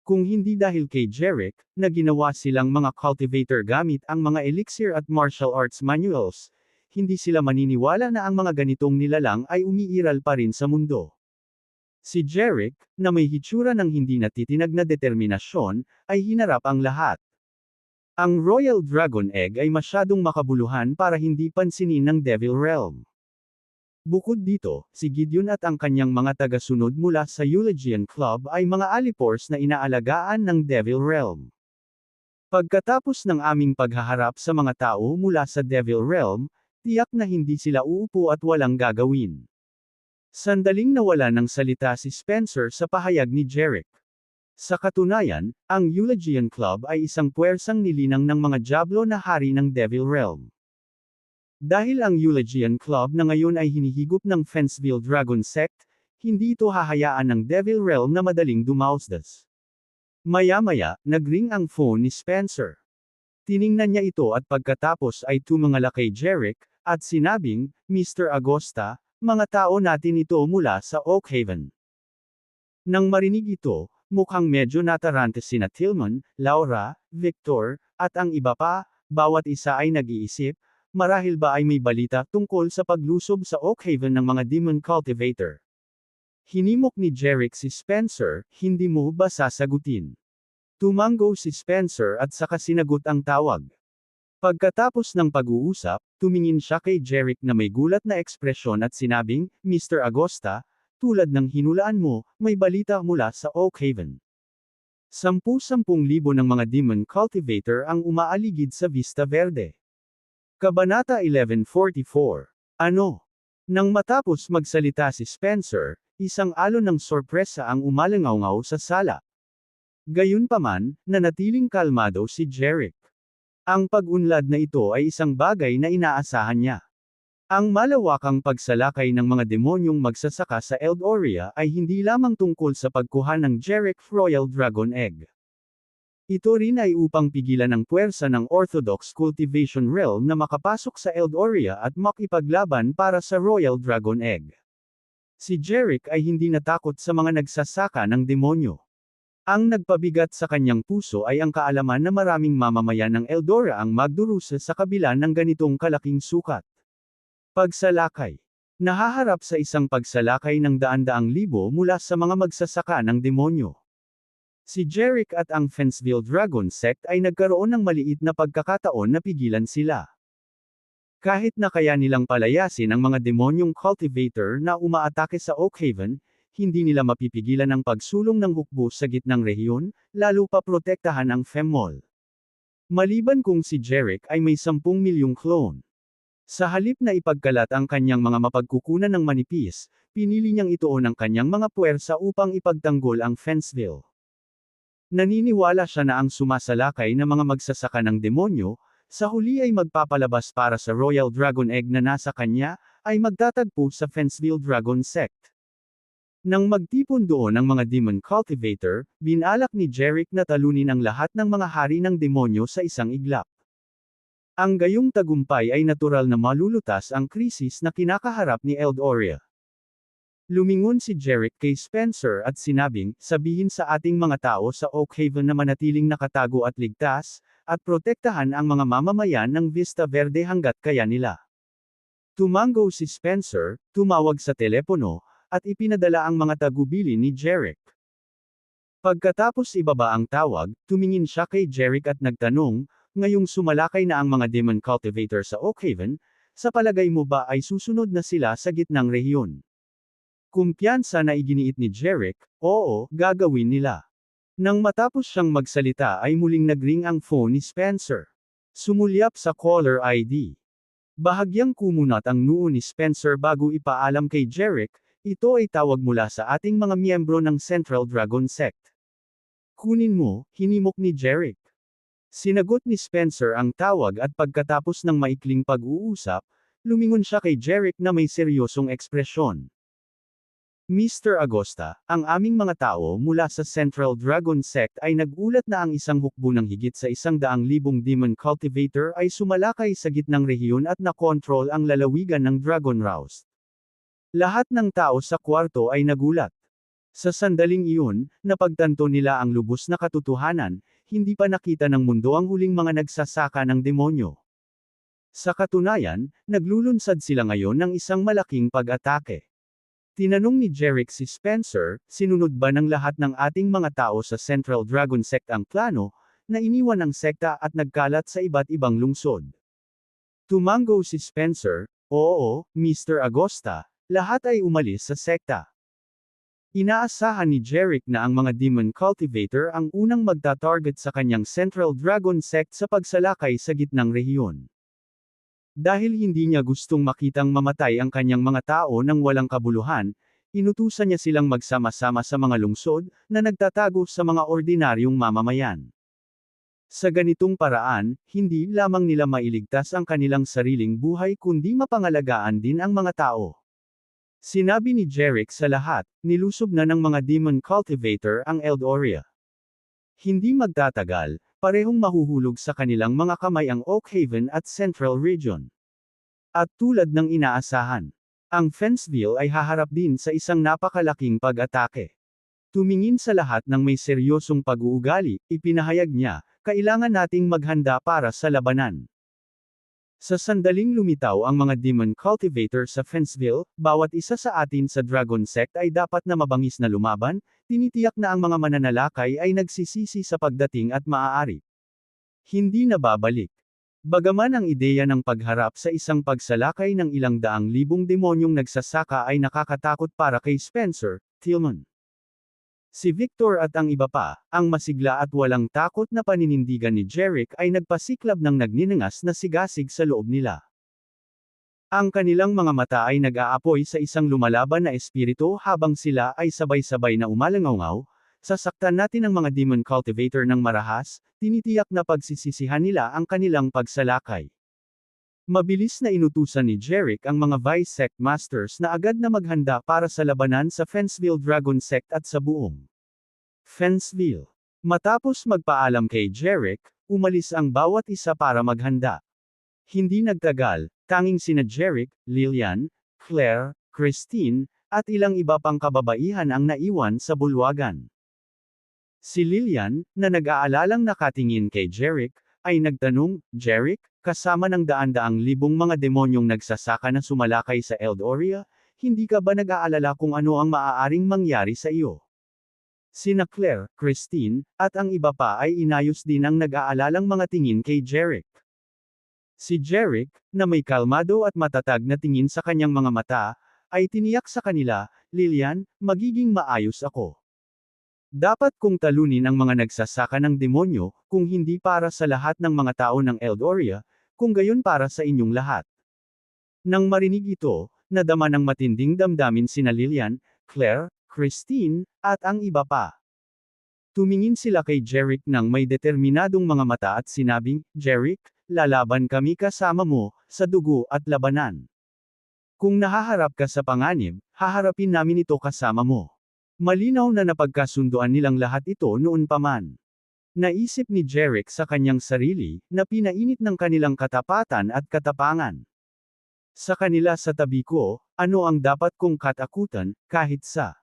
Kung hindi dahil kay Jerick, na ginawa silang mga cultivator gamit ang mga elixir at martial arts manuals, hindi sila maniniwala na ang mga ganitong nilalang ay umiiral pa rin sa mundo. Si Jerick, na may hitsura ng hindi natitinag na determinasyon, ay hinarap ang lahat. Ang Royal Dragon Egg ay masyadong makabuluhan para hindi pansinin ng Devil Realm. Bukod dito, si Gideon at ang kanyang mga tagasunod mula sa Eulogian Club ay mga alipors na inaalagaan ng Devil Realm. Pagkatapos ng aming paghaharap sa mga tao mula sa Devil Realm, tiyak na hindi sila uupo at walang gagawin. Sandaling nawala ng salita si Spencer sa pahayag ni Jerick. Sa katunayan, ang Eulogian Club ay isang puwersang nilinang ng mga Diablo na hari ng Devil Realm. Dahil ang Eulogian Club na ngayon ay hinihigop ng Fenceville Dragon Sect, hindi ito hahayaan ng Devil Realm na madaling dumausdas. Maya-maya, nagring ang phone ni Spencer. Tiningnan niya ito at pagkatapos ay tumingala kay Jerick, at sinabing, Mr. Agosta, mga tao natin ito mula sa Oakhaven. Nang marinig ito, mukhang medyo natarante sina Tillman, Laura, Victor, at ang iba pa, bawat isa ay nag-iisip, marahil ba ay may balita tungkol sa paglusob sa Oakhaven ng mga Demon Cultivator? Hinimok ni Jerick si Spencer, hindi mo ba sasagutin? Tumango si Spencer at saka sinagot ang tawag. Pagkatapos ng pag-uusap, tumingin siya kay Jerick na may gulat na ekspresyon at sinabing, Mr. Agosta, tulad ng hinulaan mo, may balita mula sa Oakhaven. 10,000 ng mga Demon Cultivator ang umaaligid sa Vista Verde. Kabanata 1144. Ano? Nang matapos magsalita si Spencer, isang alon ng sorpresa ang umalangaw sa sala. Gayunpaman, nanatiling kalmado si Jerick. Ang pag-unlad na ito ay isang bagay na inaasahan niya. Ang malawakang pagsalakay ng mga demonyong magsasaka sa Eldoria ay hindi lamang tungkol sa pagkuha ng Jerick Royal Dragon Egg. Ito rin ay upang pigilan ang puwersa ng Orthodox Cultivation Realm na makapasok sa Eldoria at makipaglaban para sa Royal Dragon Egg. Si Jerick ay hindi natakot sa mga nagsasaka ng demonyo. Ang nagpabigat sa kanyang puso ay ang kaalaman na maraming mamamayan ng Eldora ang magdurusa sa kabila ng ganitong kalaking sukat. Pagsalakay. Nahaharap sa isang pagsalakay ng daan-daang libo mula sa mga magsasaka ng demonyo. Si Jerick at ang Fenceville Dragon Sect ay nagkaroon ng maliit na pagkakataon na pigilan sila. Kahit na kaya nilang palayasin ang mga demonyong cultivator na umaatake sa Oakhaven, hindi nila mapipigilan ang pagsulong ng hukbo sa gitnang rehiyon, lalo pa protektahan ang Femmall. Maliban kung si Jerick ay may 10 milyong clone. Sa halip na ipagkalat ang kanyang mga mapagkukunan ng manipis, pinili niyang ituon ang kanyang mga puwersa upang ipagtanggol ang Fenceville. Naniniwala siya na ang sumasalakay na mga magsasaka ng demonyo, sa huli ay magpapalabas para sa Royal Dragon Egg na nasa kanya, ay magtatagpo sa Fenceville Dragon Sect. Nang magtipon doon ang mga Demon Cultivator, binalak ni Jerick na talunin ang lahat ng mga hari ng demonyo sa isang iglap. Ang gayong tagumpay ay natural na malulutas ang krisis na kinakaharap ni Eldoria. Lumingon si Jerick kay Spencer at sinabing, sabihin sa ating mga tao sa Oakhaven na manatiling nakatago at ligtas, at protektahan ang mga mamamayan ng Vista Verde hanggat kaya nila. Tumango si Spencer, tumawag sa telepono, at ipinadala ang mga tagubilin ni Jerick. Pagkatapos ibaba ang tawag, tumingin siya kay Jerick at nagtanong, ngayong sumalakay na ang mga Demon Cultivator sa Oakhaven, sa palagay mo ba ay susunod na sila sa gitnang rehiyon? Kumpiyansa na iginiit ni Jerick, oo, gagawin nila. Nang matapos siyang magsalita ay muling nagring ang phone ni Spencer. Sumulyap sa caller ID. Bahagyang kumunat ang noo ni Spencer bago ipaalam kay Jerick, ito ay tawag mula sa ating mga miyembro ng Central Dragon Sect. Kunin mo, hinimok ni Jerick. Sinagot ni Spencer ang tawag at pagkatapos ng maikling pag-uusap, lumingon siya kay Jerick na may seryosong ekspresyon. Mr. Agosta, ang aming mga tao mula sa Central Dragon Sect ay nagulat na ang isang hukbo ng higit sa 100,000 Demon Cultivator ay sumalakay sa gitnang rehiyon at nakontrol ang lalawigan ng Dragon Roust. Lahat ng tao sa kwarto ay nagulat. Sa sandaling iyon, napagtanto nila ang lubos na katotohanan, hindi pa nakita ng mundo ang huling mga nagsasaka ng demonyo. Sa katunayan, naglulunsad sila ngayon ng isang malaking pag-atake. Tinanong ni Jerick si Spencer, sinunod ba ng lahat ng ating mga tao sa Central Dragon Sect ang plano, na iniwan ang sekta at nagkalat sa iba't ibang lungsod? Tumango si Spencer, oo, Mr. Agosta. Lahat ay umalis sa sekta. Inaasahan ni Jerick na ang mga Demon Cultivator ang unang magta-target sa kanyang Central Dragon Sect sa pagsalakay sa gitnang rehiyon. Dahil hindi niya gustong makitang mamatay ang kanyang mga tao nang walang kabuluhan, inutusan niya silang magsama-sama sa mga lungsod, na nagtatago sa mga ordinaryong mamamayan. Sa ganitong paraan, hindi lamang nila mailigtas ang kanilang sariling buhay kundi mapangalagaan din ang mga tao. Sinabi ni Jerick sa lahat, nilusob na ng mga Demon Cultivator ang Eldoria. Hindi magtatagal, parehong mahuhulog sa kanilang mga kamay ang Oakhaven at Central Region. At tulad ng inaasahan, ang Fenceville ay haharap din sa isang napakalaking pag-atake. Tumingin sa lahat ng may seryosong pag-uugali, ipinahayag niya, kailangan nating maghanda para sa labanan. Sa sandaling lumitaw ang mga demon cultivator sa Fenceville, bawat isa sa atin sa Dragon Sect ay dapat na mabangis na lumaban, tinitiyak na ang mga mananalakay ay nagsisisi sa pagdating at maaari hindi na babalik. Bagaman ang ideya ng pagharap sa isang pagsalakay ng ilang daang libong demonyong nagsasaka ay nakakatakot para kay Spencer, Tillman. Si Victor at ang iba pa, ang masigla at walang takot na paninindigan ni Jerick ay nagpasiklab ng nagninangas na sigasig sa loob nila. Ang kanilang mga mata ay nag-aapoy sa isang lumalaban na espiritu habang sila ay sabay-sabay na umalangaw. Sasaktan natin ang mga demon cultivator ng marahas, tinitiyak na pagsisisihan nila ang kanilang pagsalakay. Mabilis na inutusan ni Jerick ang mga Vice Sect Masters na agad na maghanda para sa labanan sa Fenceville Dragon Sect at sa buong Fenceville. Matapos magpaalam kay Jerick, umalis ang bawat isa para maghanda. Hindi nagtagal, tanging sina Jerick, Lillian, Claire, Christine, at ilang iba pang kababaihan ang naiwan sa bulwagan. Si Lillian, na nag-aalalang nakatingin kay Jerick, ay nagtanong, Jerick, kasama ng daan-daang libong mga demonyong nagsasaka na sumalakay sa Eldoria, hindi ka ba nag-aalala kung ano ang maaaring mangyari sa iyo? Sina Claire, Christine, at ang iba pa ay inayos din ang nag-aalalang mga tingin kay Jerick. Si Jerick, na may kalmado at matatag na tingin sa kanyang mga mata, ay tiniyak sa kanila, Lillian, magiging maayos ako. Dapat kong talunin ang mga nagsasaka ng demonyo, kung hindi para sa lahat ng mga tao ng Eldoria, kung gayon para sa inyong lahat. Nang marinig ito, nadama ng matinding damdamin sina Lillian, Claire, Christine, at ang iba pa. Tumingin sila kay Jerick nang may determinadong mga mata at sinabing, Jerick, lalaban kami kasama mo, sa dugo at labanan. Kung nahaharap ka sa panganib, haharapin namin ito kasama mo. Malinaw na napagkasunduan nilang lahat ito noon pa man. Naisip ni Jerick sa kanyang sarili, na pinainit ng kanilang katapatan at katapangan. Sa kanila sa tabi ko, ano ang dapat kong katakutan, kahit sa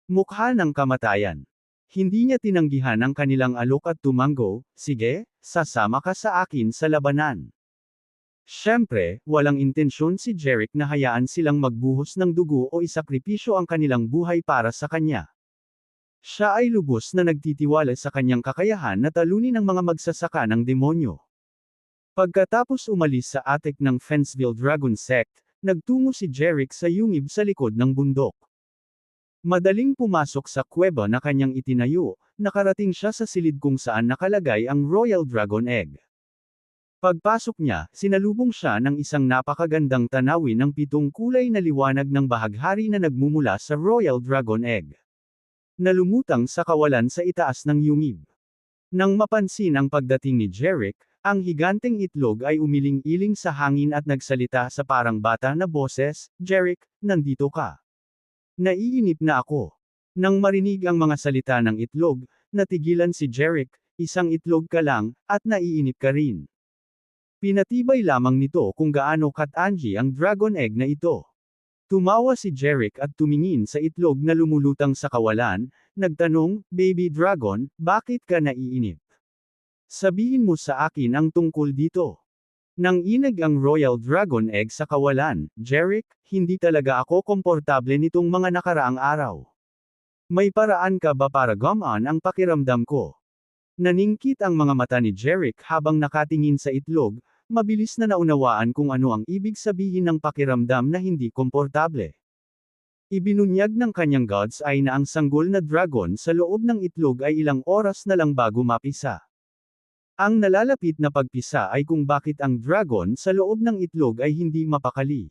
mukha ng kamatayan. Hindi niya tinanggihan ang kanilang alok at tumanggo, sige, sasama ka sa akin sa labanan. Siyempre, walang intensyon si Jerick na hayaan silang magbuhos ng dugo o isakripisyo ang kanilang buhay para sa kanya. Siya ay lubos na nagtitiwala sa kanyang kakayahan na talunin ang mga magsasaka ng demonyo. Pagkatapos umalis sa attic ng Fenceville Dragon Sect, nagtungo si Jerick sa yungib sa likod ng bundok. Madaling pumasok sa kuweba na kanyang itinayo, nakarating siya sa silid kung saan nakalagay ang Royal Dragon Egg. Pagpasok niya, sinalubong siya ng isang napakagandang tanawin ng 7 kulay na liwanag ng bahaghari na nagmumula sa Royal Dragon Egg. Nalumutang sa kawalan sa itaas ng yungib. Nang mapansin ang pagdating ni Jerick, ang higanteng itlog ay umiling-iling sa hangin at nagsalita sa parang bata na boses, Jerick, nandito ka. Naiinip na ako. Nang marinig ang mga salita ng itlog, natigilan si Jerick, isang itlog ka lang, at naiinip ka rin. Pinatibay lamang nito kung gaano katangi ang dragon egg na ito. Tumawa si Jerick at tumingin sa itlog na lumulutang sa kawalan, nagtanong, Baby Dragon, bakit ka naiinip? Sabihin mo sa akin ang tungkol dito. Nang inag ang Royal Dragon Egg sa kawalan, Jerick, hindi talaga ako komportable nitong mga nakaraang araw. May paraan ka ba para gumaan ang pakiramdam ko? Naningkit ang mga mata ni Jerick habang nakatingin sa itlog, mabilis na naunawaan kung ano ang ibig sabihin ng pakiramdam na hindi komportable. Ibinunyag ng kanyang God's Eye na ang sanggol na dragon sa loob ng itlog ay ilang oras na lang bago mapisa. Ang nalalapit na pagpisa ay kung bakit ang dragon sa loob ng itlog ay hindi mapakali.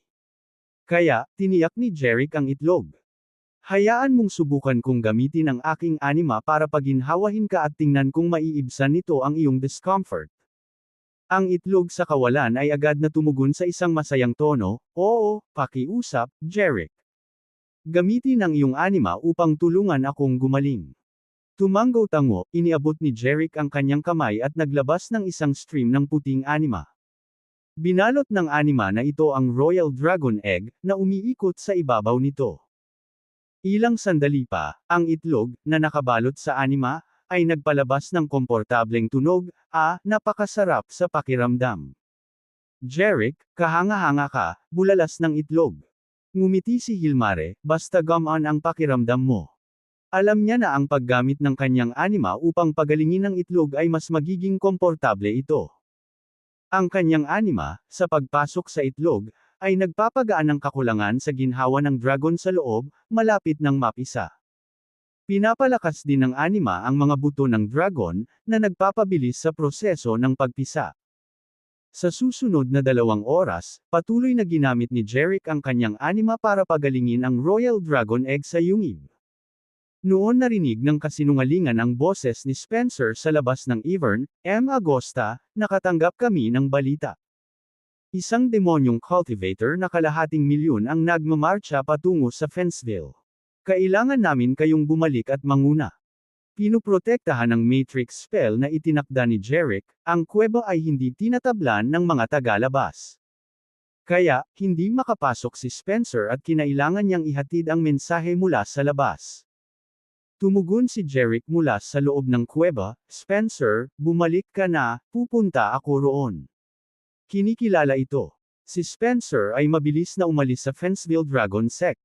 Kaya, tiniyak ni Jerick ang itlog. Hayaan mong subukan kong gamitin ang aking anima para paginhawahin ka at tingnan kung maiibsan nito ang iyong discomfort. Ang itlog sa kawalan ay agad na tumugon sa isang masayang tono, oo, pakiusap, Jerick. Gamitin ang iyong anima upang tulungan akong gumaling. Tumanggo-tango, iniabot ni Jerick ang kanyang kamay at naglabas ng isang stream ng puting anima. Binalot ng anima na ito ang Royal Dragon Egg, na umiikot sa ibabaw nito. Ilang sandali pa, ang itlog, na nakabalot sa anima, ay nagpalabas ng komportableng tunog, napakasarap sa pakiramdam. Jeric, kahanga-hanga ka, bulalas ng itlog. Ngumiti si Hilmare, basta gumaan ang pakiramdam mo. Alam niya na ang paggamit ng kanyang anima upang pagalingin ang itlog ay mas magiging komportable ito. Ang kanyang anima, sa pagpasok sa itlog, ay nagpapagaan ng kakulangan sa ginhawa ng dragon sa loob, malapit ng mapisa. Pinapalakas din ng anima ang mga buto ng dragon, na nagpapabilis sa proseso ng pagpisa. Sa susunod na 2 oras, patuloy na ginamit ni Jeric ang kanyang anima para pagalingin ang Royal Dragon Egg sa yungib. Noon narinig ng kasinungalingan ang boses ni Spencer sa labas ng Ivern, Agosta, nakatanggap kami ng balita. Isang demonyong cultivator na kalahating milyon ang nagmamarcha patungo sa Fenceville. Kailangan namin kayong bumalik at manguna. Pinuprotektahan ng Matrix spell na itinakda ni Jeric, ang kuweba ay hindi tinatablan ng mga tagalabas. Kaya, hindi makapasok si Spencer at kinailangan niyang ihatid ang mensahe mula sa labas. Tumugon si Jeric mula sa loob ng kuweba, "Spencer, bumalik ka na, pupunta ako roon." Kinikilala ito. Si Spencer ay mabilis na umalis sa Fenceville Dragon Sect.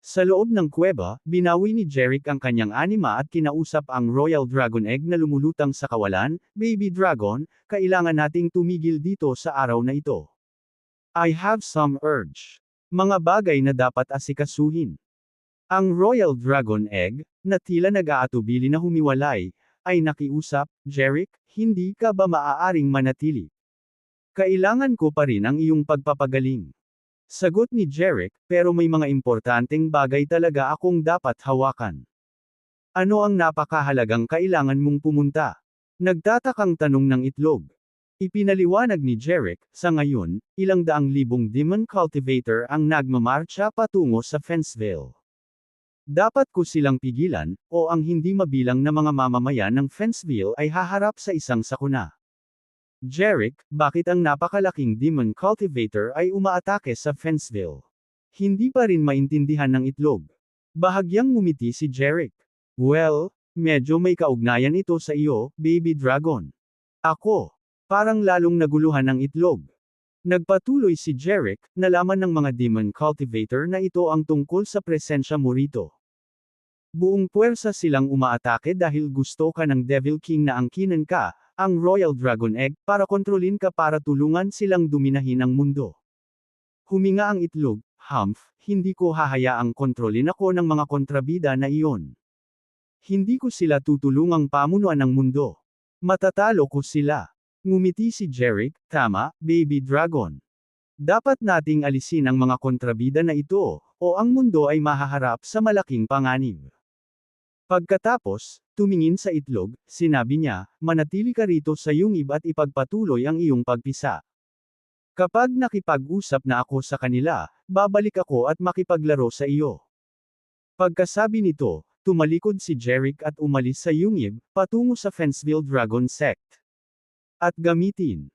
Sa loob ng kuweba, binawi ni Jeric ang kanyang anima at kinausap ang Royal Dragon Egg na lumulutang sa kawalan, "Baby Dragon, kailangan nating tumigil dito sa araw na ito. I have some urge. Mga bagay na dapat asikasuhin." Ang Royal Dragon Egg, na tila nag-aatubili na humiwalay, ay nakiusap, "Jeric, hindi ka ba maaaring manatili? Kailangan ko pa rin ang iyong pagpapagaling." Sagot ni Jeric, "Pero may mga importanteng bagay talaga akong dapat hawakan." "Ano ang napakahalagang kailangan mong pumunta?" Nagtatakang tanong ng itlog. Ipinaliwanag ni Jeric, "Sa ngayon, 200,000 demon cultivator ang nagmamarcha patungo sa Fenceville. Dapat ko silang pigilan, o ang hindi mabilang na mga mamamayan ng Fenceville ay haharap sa isang sakuna." "Jeric, bakit ang napakalaking demon cultivator ay umaatake sa Fenceville?" Hindi pa rin maintindihan ng itlog. Bahagyang ngumiti si Jeric. "Well, medyo may kaugnayan ito sa iyo, baby dragon." "Ako." Parang lalong naguluhan ng itlog. Nagpatuloy si Jeric, "Nalaman ng mga demon cultivator na ito ang tungkol sa presensya mo rito. Buong puwersa silang umaatake dahil gusto ka ng Devil King na angkinin ka, ang Royal Dragon Egg, para kontrolin ka para tulungan silang duminahin ang mundo." Huminga ang itlog, "Humph, hindi ko hahayaang kontrolin ako ng mga kontrabida na iyon. Hindi ko sila tutulungang pamunuan ng mundo. Matatalo ko sila." Ngumiti si Jeric, "Tama, baby dragon. Dapat nating alisin ang mga kontrabida na ito, o ang mundo ay mahaharap sa malaking panganib." Pagkatapos, tumingin sa itlog, sinabi niya, "Manatili ka rito sa yungib at ipagpatuloy ang iyong pagpisa. Kapag nakipag-usap na ako sa kanila, babalik ako at makipaglaro sa iyo." Pagkasabi nito, tumalikod si Jeric at umalis sa yungib, patungo sa Fenceville Dragon Sect. At gamitin.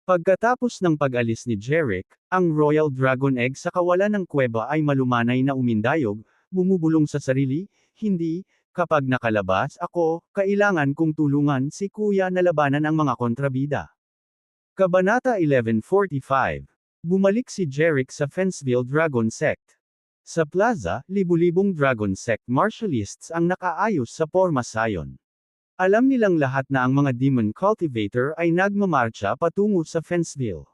Pagkatapos ng pag-alis ni Jeric, ang Royal Dragon Egg sa kawalan ng kuweba ay malumanay na umindayog, bumubulong sa sarili, "Hindi, kapag nakalabas ako, kailangan kong tulungan si Kuya na labanan ang mga kontrabida." Kabanata 1145. Bumalik si Jeric sa Fenceville Dragon Sect. Sa plaza, libu-libong Dragon Sect martialists ang nakaayos sa pormasayon. Alam nilang lahat na ang mga demon cultivator ay nagmamarcha patungo sa Fenceville.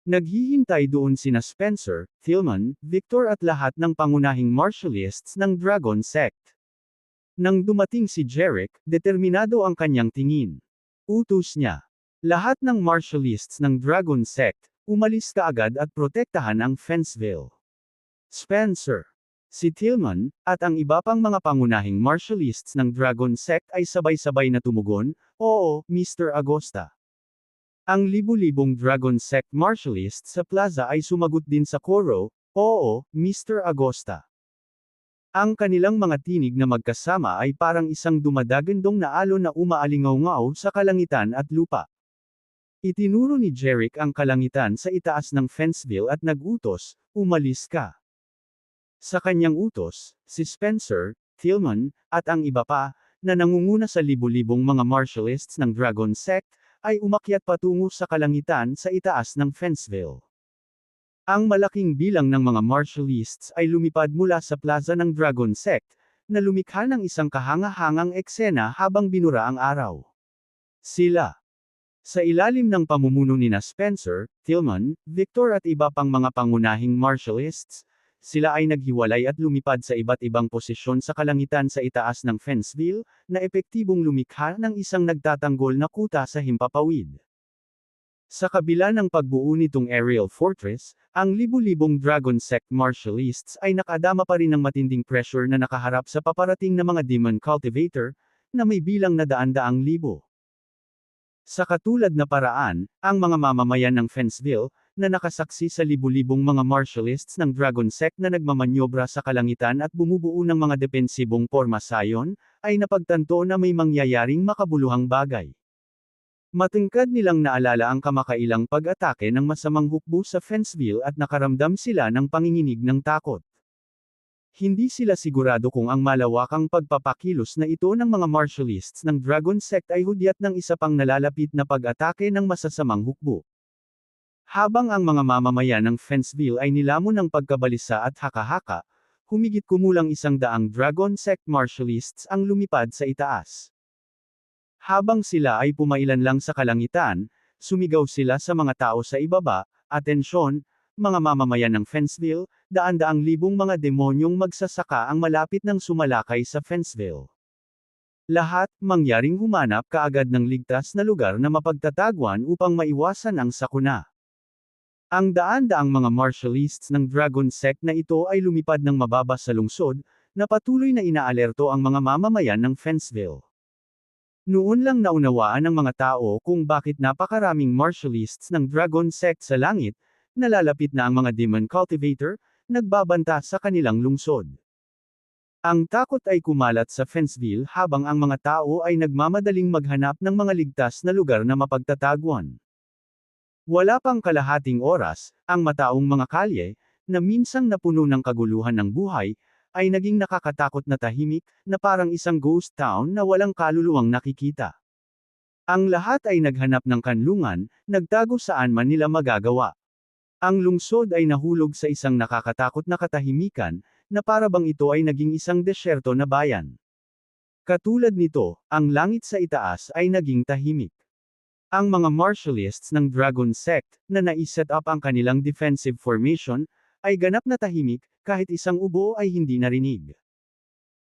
Naghihintay doon sina Spencer, Tillman, Victor at lahat ng pangunahing martialists ng Dragon Sect. Nang dumating si Jeric, determinado ang kanyang tingin. Utos niya. Lahat ng martialists ng Dragon Sect, umalis kaagad at protektahan ang Fenceville. Spencer, si Tillman, at ang iba pang mga pangunahing martialists ng Dragon Sect ay sabay-sabay na tumugon, "Oo, Mr. Agosta." Ang libu-libong Dragon Sect martialists sa plaza ay sumagot din sa koro, "Oo, Mr. Agosta." Ang kanilang mga tinig na magkasama ay parang isang dumadagandong na alon na umaalingaw-ngaw sa kalangitan at lupa. Itinuro ni Jeric ang kalangitan sa itaas ng Fenceville at nag-utos, "Umalis ka." Sa kanyang utos, si Spencer, Tillman, at ang iba pa, na nangunguna sa libu-libong mga martialists ng Dragon Sect, ay umakyat patungo sa kalangitan sa itaas ng Fenceville. Ang malaking bilang ng mga martialists ay lumipad mula sa plaza ng Dragon Sect, na lumikha ng isang kahanga-hangang eksena habang binura ang araw. Sila, sa ilalim ng pamumuno nina Spencer, Tillman, Victor at iba pang mga pangunahing martialists, sila ay naghiwalay at lumipad sa iba't ibang posisyon sa kalangitan sa itaas ng Fenceville, na epektibong lumikha ng isang nagtatanggol na kuta sa himpapawid. Sa kabila ng pagbuo nitong aerial fortress, ang libu-libong Dragon Sect martialists ay nakadama pa rin ng matinding pressure na nakaharap sa paparating na mga Demon Cultivator, na may bilang na daan-daang libo. Sa katulad na paraan, ang mga mamamayan ng Fenceville, na nakasaksi sa libu-libong mga martialists ng Dragon Sect na nagmamanyobra sa kalangitan at bumubuo ng mga depensibong pormasayon, ay napagtanto na may mangyayaring makabuluhang bagay. Matingkad nilang naalala ang kamakailang pag-atake ng masamang hukbo sa Fenceville at nakaramdam sila ng panginginig ng takot. Hindi sila sigurado kung ang malawakang pagpapakilos na ito ng mga martialists ng Dragon Sect ay hudyat ng isa pang nalalapit na pag-atake ng masasamang hukbo. Habang ang mga mamamayan ng Fenceville ay nilamon ng pagkabalisa at haka-haka, humigit kumulang 100 Dragon Sect martialists ang lumipad sa itaas. Habang sila ay pumailan lang sa kalangitan, sumigaw sila sa mga tao sa ibaba, "Atensyon, mga mamamayan ng Fenceville, daan-daang libong mga demonyong magsasaka ang malapit ng sumalakay sa Fenceville. Lahat, mangyaring humanap kaagad ng ligtas na lugar na mapagtatagwan upang maiwasan ang sakuna." Ang daan-daang mga martialists ng Dragon Sect na ito ay lumipad ng mababa sa lungsod, na patuloy na inaalerto ang mga mamamayan ng Fenceville. Noon lang naunawaan ng mga tao kung bakit napakaraming martialists ng Dragon Sect sa langit, nalalapit na ang mga Demon Cultivator, nagbabanta sa kanilang lungsod. Ang takot ay kumalat sa Fenceville habang ang mga tao ay nagmamadaling maghanap ng mga ligtas na lugar na mapagtatagwan. Wala pang kalahating oras, ang mataong mga kalye, na minsang napuno ng kaguluhan ng buhay, ay naging nakakatakot na tahimik, na parang isang ghost town na walang kaluluwang nakikita. Ang lahat ay naghanap ng kanlungan, nagtago saan man nila magagawa. Ang lungsod ay nahulog sa isang nakakatakot na katahimikan, na para bang ito ay naging isang desyerto na bayan. Katulad nito, ang langit sa itaas ay naging tahimik. Ang mga martialists ng Dragon Sect, na naiset up ang kanilang defensive formation, ay ganap na tahimik, kahit isang ubo ay hindi narinig.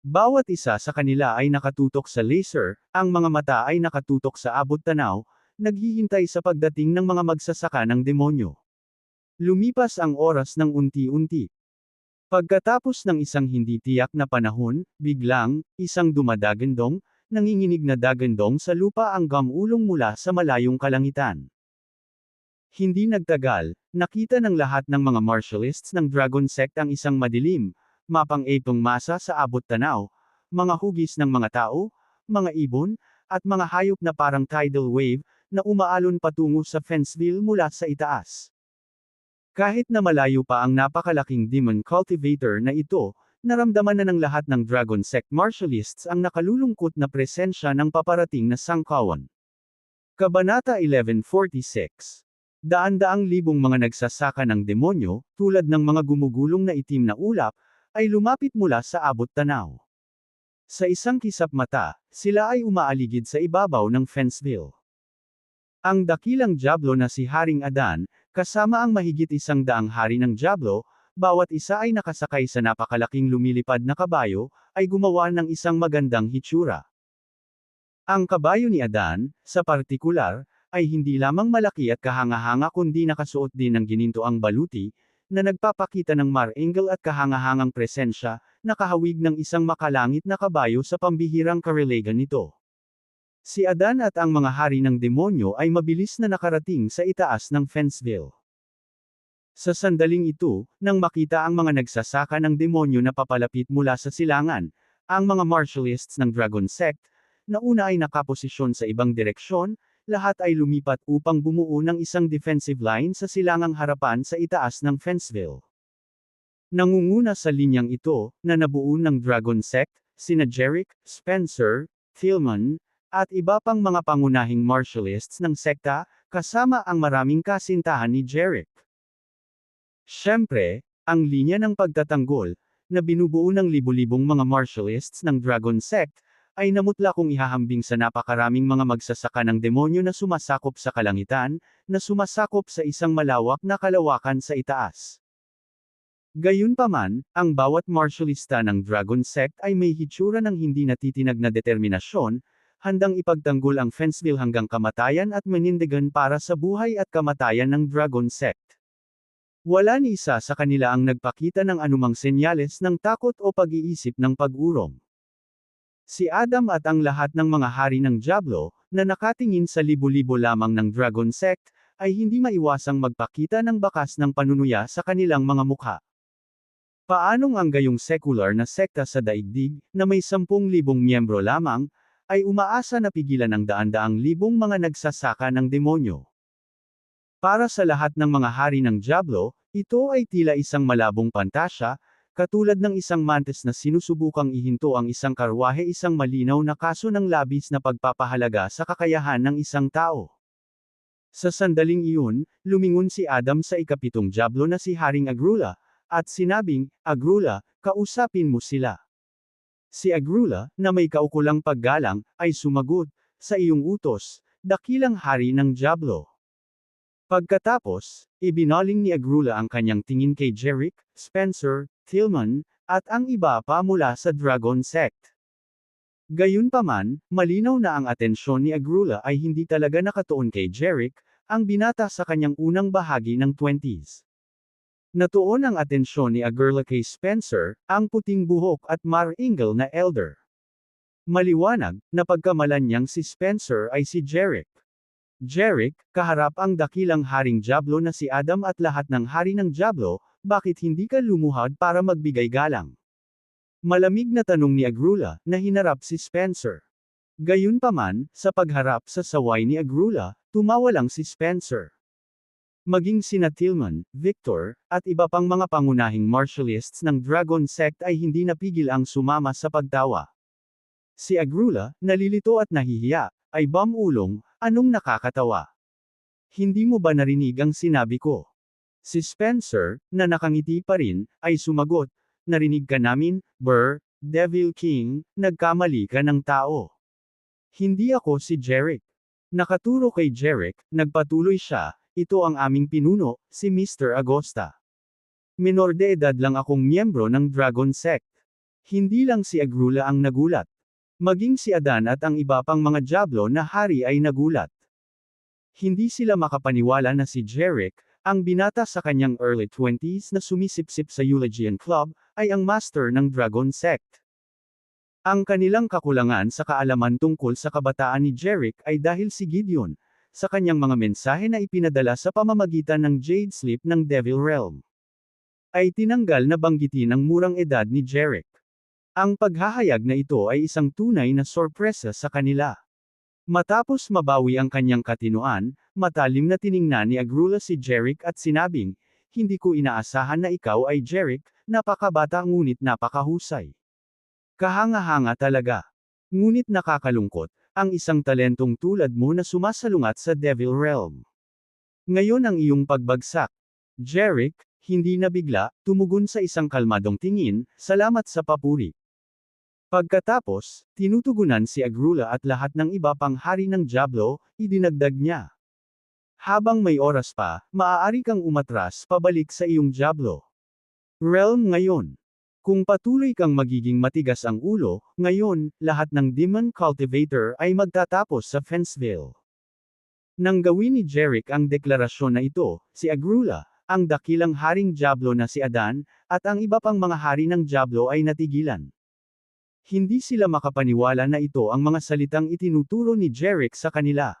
Bawat isa sa kanila ay nakatutok sa laser, ang mga mata ay nakatutok sa abot-tanaw, naghihintay sa pagdating ng mga magsasaka ng demonyo. Lumipas ang oras ng unti-unti. Pagkatapos ng isang hindi tiyak na panahon, biglang, isang dumadagandong, nanginginig na dagandong sa lupa ang gamulong mula sa malayong kalangitan. Hindi nagtagal, nakita ng lahat ng mga martialists ng Dragon Sect ang isang madilim, mapang-epong masa sa abot-tanaw, mga hugis ng mga tao, mga ibon, at mga hayop na parang tidal wave, na umaalon patungo sa Fenceville mula sa itaas. Kahit na malayo pa ang napakalaking Demon Cultivator na ito, naramdaman na ng lahat ng Dragon Sect martialists ang nakalulungkot na presensya ng paparating na sangkawan. Kabanata 1146. Daan-daang libong mga nagsasaka ng demonyo, tulad ng mga gumugulong na itim na ulap, ay lumapit mula sa abot-tanaw. Sa isang kisap mata, sila ay umaaligid sa ibabaw ng Fenceville. Ang dakilang Diablo na si Haring Adan, kasama ang mahigit 100 hari ng Diablo, bawat isa ay nakasakay sa napakalaking lumilipad na kabayo, ay gumawa ng isang magandang hitsura. Ang kabayo ni Adan, sa partikular, ay hindi lamang malaki at kahanga-hanga kundi nakasuot din ng ginintoang baluti, na nagpapakita ng marangal at kahangahangang presensya, nakahawig ng isang makalangit na kabayo sa pambihirang karelegan nito. Si Adan at ang mga hari ng demonyo ay mabilis na nakarating sa itaas ng Fenceville. Sa sandaling ito, nang makita ang mga nagsasaka ng demonyo na papalapit mula sa silangan, ang mga martialists ng Dragon Sect, na una ay nakaposisyon sa ibang direksyon, lahat ay lumipat upang bumuo ng isang defensive line sa silangang harapan sa itaas ng Fenceville. Nangunguna sa linyang ito, na nabuo ng Dragon Sect, sina Jerick, Spencer, Tillman, at iba pang mga pangunahing martialists ng sekta, kasama ang maraming kasintahan ni Jerick. Siyempre, ang linya ng pagtatanggol, na binubuo ng libu-libong mga martialists ng Dragon Sect, ay namutla kung ihahambing sa napakaraming mga magsasaka ng demonyo na sumasakop sa kalangitan, na sumasakop sa isang malawak na kalawakan sa itaas. Gayunpaman, ang bawat martialista ng Dragon Sect ay may hitsura ng hindi natitinag na determinasyon, handang ipagtanggol ang Fenceville hanggang kamatayan at manindigan para sa buhay at kamatayan ng Dragon Sect. Wala ni isa sa kanila ang nagpakita ng anumang senyales ng takot o pag-iisip ng pag-urong. Si Adam at ang lahat ng mga hari ng Diablo, na nakatingin sa libo-libo lamang ng Dragon Sect, ay hindi maiwasang magpakita ng bakas ng panunuya sa kanilang mga mukha. Paanong ang gayong secular na sekta sa daigdig, na may 10,000 miyembro lamang, ay umaasa na pigilan ang daan-daang libong mga nagsasaka ng demonyo? Para sa lahat ng mga hari ng Diablo, ito ay tila isang malabong pantasya, katulad ng isang mantis na sinusubukang ihinto ang isang karwahe, isang malinaw na kaso ng labis na pagpapahalaga sa kakayahan ng isang tao. Sa sandaling iyon, lumingon si Adam sa ikapitong Diablo na si Haring Agrula, at sinabing, "Agrula, kausapin mo sila." Si Agrula, na may kaukulang paggalang, ay sumagot, "Sa iyong utos, dakilang hari ng Diablo." Pagkatapos, ibinaling ni Agrula ang kanyang tingin kay Jerick, Spencer, Tillman, at ang iba pa mula sa Dragon Sect. Gayunpaman, malinaw na ang atensyon ni Agrula ay hindi talaga nakatuon kay Jerick, ang binata sa kanyang unang bahagi ng 20s. Natuon ang atensyon ni Agrula kay Spencer, ang puting buhok at maringal na elder. Maliwanag, na pagkamalan niyang si Spencer ay si Jerick. Jerick, kaharap ang dakilang haring Diablo na si Adam at lahat ng hari ng Diablo, bakit hindi ka lumuhad para magbigay galang? Malamig na tanong ni Agrula, na hinarap si Spencer. Gayunpaman, sa pagharap sa saway ni Agrula, tumawa lang si Spencer. Maging sina Tillman, Victor, at iba pang mga pangunahing martialists ng Dragon Sect ay hindi napigil ang sumama sa pagtawa. Si Agrula, nalilito at nahihiya, ay bumulong, "Anong nakakatawa? Hindi mo ba narinig ang sinabi ko?" Si Spencer, na nakangiti pa rin, ay sumagot, "Narinig ka namin, Devil King, nagkamali ka ng tao. Hindi ako si Jerick." Nakaturo kay Jerick, nagpatuloy siya, "Ito ang aming pinuno, si Mr. Agosta. Menor de edad lang akong miyembro ng Dragon Sect." Hindi lang si Agrula ang nagulat. Maging si Adan at ang iba pang mga Diablo na hari ay nagulat. Hindi sila makapaniwala na si Jerick, ang binata sa kanyang early 20s na sumisipsip sa Eulogian Club, ay ang master ng Dragon Sect. Ang kanilang kakulangan sa kaalaman tungkol sa kabataan ni Jerick ay dahil si Gideon, sa kanyang mga mensahe na ipinadala sa pamamagitan ng Jade Sleep ng Devil Realm, ay tinanggal na banggitin ang murang edad ni Jerick. Ang paghahayag na ito ay isang tunay na sorpresa sa kanila. Matapos mabawi ang kanyang katinoan, matalim na tiningnan ni Agrula si Jerick at sinabing, "Hindi ko inaasahan na ikaw ay Jerick, napakabata ngunit napakahusay. Kahanga-hanga talaga. Ngunit nakakalungkot, ang isang talentong tulad mo na sumasalungat sa Devil Realm. Ngayon ang iyong pagbagsak." Jerick, hindi nabigla, tumugon sa isang kalmadong tingin, "Salamat sa papuri." Pagkatapos, tinutugunan si Agrula at lahat ng iba pang hari ng Diablo, idinagdag niya, "Habang may oras pa, maaari kang umatras pabalik sa iyong Diablo Realm ngayon. Kung patuloy kang magiging matigas ang ulo, ngayon, lahat ng Demon Cultivator ay magtatapos sa Fenceville." Nang gawin ni Jerick ang deklarasyon na ito, si Agrula, ang dakilang haring Diablo na si Adan, at ang iba pang mga hari ng Diablo ay natigilan. Hindi sila makapaniwala na ito ang mga salitang itinuturo ni Jerick sa kanila.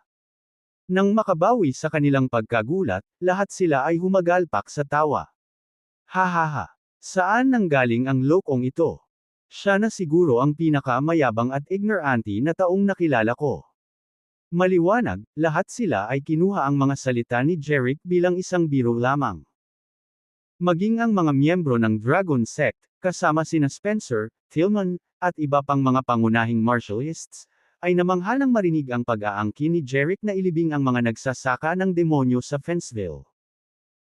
Nang makabawi sa kanilang pagkagulat, lahat sila ay humagalpak sa tawa. "Hahaha. Saan nanggaling ang lokong ito? Siya na siguro ang pinakamayabang at ignorante na taong nakilala ko." Maliwanag, lahat sila ay kinuha ang mga salita ni Jerick bilang isang biro lamang. Maging ang mga miyembro ng Dragon Sect, kasama sina Spencer, Tillman, at iba pang mga pangunahing martialists, ay namangha nang marinig ang pag-aangkin ni Jerick na ilibing ang mga nagsasaka ng demonyo sa Fenceville.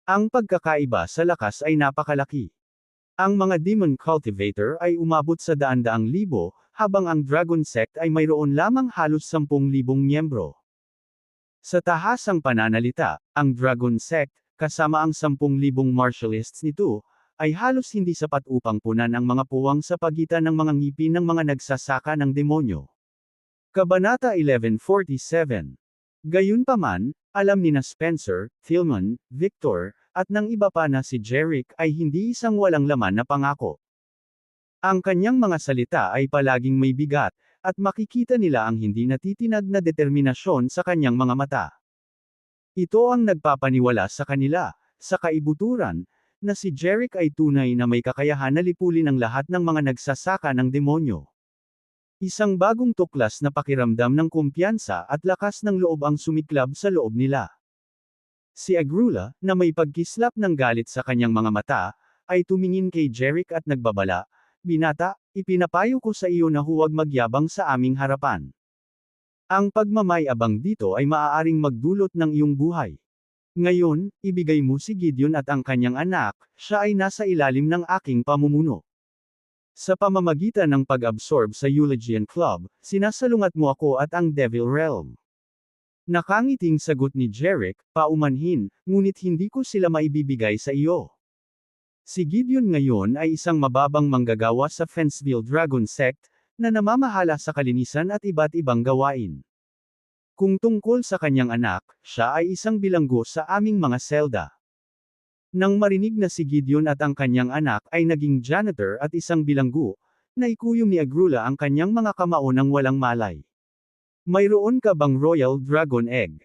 Ang pagkakaiba sa lakas ay napakalaki. Ang mga demon cultivator ay umabot sa daan-daang libo, habang ang Dragon Sect ay mayroon lamang halos 10,000 miyembro. Sa tahasang pananalita, ang Dragon Sect, kasama ang 10,000 martialists nito, ay halos hindi sapat upang punan ang mga puwang sa pagitan ng mga ngipin ng mga nagsasaka ng demonyo. Kabanata 1147. Gayunpaman, alam ni na Spencer, Tillman, Victor, at ng iba pa na si Jerick ay hindi isang walang laman na pangako. Ang kanyang mga salita ay palaging may bigat, at makikita nila ang hindi natitinag na determinasyon sa kanyang mga mata. Ito ang nagpapaniwala sa kanila, sa kaibuturan, na si Jerick ay tunay na may kakayahan na lipulin ang lahat ng mga nagsasaka ng demonyo. Isang bagong tuklas na pakiramdam ng kumpiyansa at lakas ng loob ang sumiklab sa loob nila. Si Agrula, na may pagkislap ng galit sa kanyang mga mata, ay tumingin kay Jerick at nagbabala, "Binata, ipinapayo ko sa iyo na huwag magyabang sa aming harapan. Ang pagmamayabang dito ay maaaring magdulot ng iyong buhay. Ngayon, ibigay mo si Gideon at ang kanyang anak, siya ay nasa ilalim ng aking pamumuno. Sa pamamagitan ng pag-absorb sa Eulogian Club, sinasalungat mo ako at ang Devil Realm." Nakangiting sagot ni Jerick, "Paumanhin, ngunit hindi ko sila maibibigay sa iyo." Si Gideon ngayon ay isang mababang manggagawa sa Fenceville Dragon Sect, na namamahala sa kalinisan at iba't ibang gawain. Kung tungkol sa kanyang anak, siya ay isang bilanggo sa aming mga selda. Nang marinig na si Gideon at ang kanyang anak ay naging janitor at isang bilanggo, naikuyom ni Agrula ang kanyang mga kamao ng walang malay. "Mayroon ka bang Royal Dragon Egg?"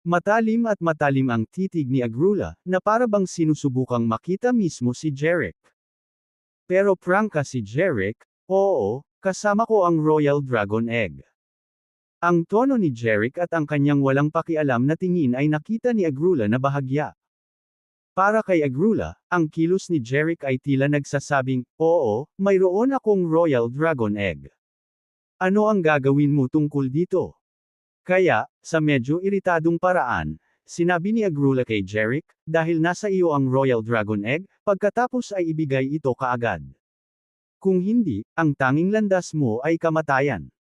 Matalim at matalim ang titig ni Agrula, na para bang sinusubukang makita mismo si Jerick. Pero prangka si Jerick, "Oo, kasama ko ang Royal Dragon Egg." Ang tono ni Jerick at ang kanyang walang pakialam na tingin ay nakita ni Agrula na bahagya. Para kay Agrula, ang kilos ni Jerick ay tila nagsasabing, "Oo, mayroon akong Royal Dragon Egg. Ano ang gagawin mo tungkol dito?" Kaya, sa medyo iritadong paraan, sinabi ni Agrula kay Jerick, "Dahil nasa iyo ang Royal Dragon Egg, pagkatapos ay ibigay ito kaagad. Kung hindi, ang tanging landas mo ay kamatayan."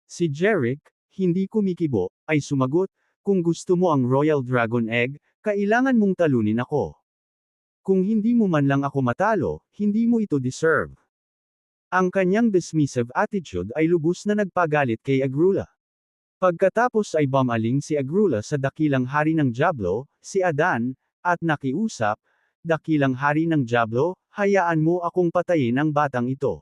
Si Jerick, hindi kumikibo, ay sumagot, "Kung gusto mo ang Royal Dragon Egg, kailangan mong talunin ako. Kung hindi mo man lang ako matalo, hindi mo ito deserve." Ang kanyang dismissive attitude ay lubos na nagpagalit kay Agrula. Pagkatapos ay bumaling si Agrula sa dakilang hari ng Diablo, si Adan, at nakiusap, "Dakilang hari ng Diablo, hayaan mo akong patayin ang batang ito."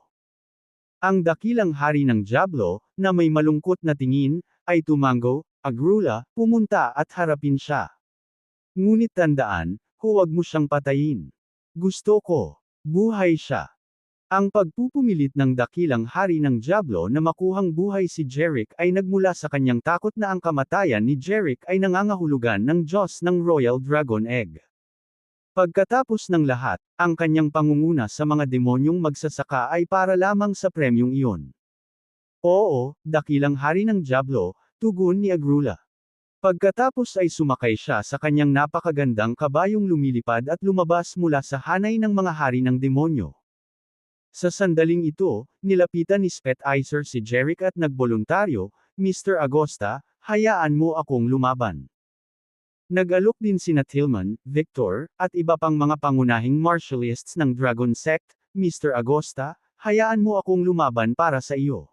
Ang dakilang hari ng Diablo, na may malungkot na tingin, ay tumango, "Agrula, pumunta at harapin siya. Ngunit tandaan, huwag mo siyang patayin. Gusto ko, buhay siya." Ang pagpupumilit ng dakilang hari ng Diablo na makuhang buhay si Jerick ay nagmula sa kanyang takot na ang kamatayan ni Jerick ay nangangahulugan ng Diyos ng Royal Dragon Egg. Pagkatapos ng lahat, ang kanyang pangunguna sa mga demonyong magsasaka ay para lamang sa premyong iyon. "Oo, dakilang hari ng Diablo," tugon ni Agrula. Pagkatapos ay sumakay siya sa kanyang napakagandang kabayong lumilipad at lumabas mula sa hanay ng mga hari ng demonyo. Sa sandaling ito, nilapitan ni Spetizer si Jerick at nagboluntaryo, "Mr. Agosta, hayaan mo akong lumaban." Nag-alok din sina Tillman, Victor, at iba pang mga pangunahing martialists ng Dragon Sect, "Mr. Agosta, hayaan mo akong lumaban para sa iyo."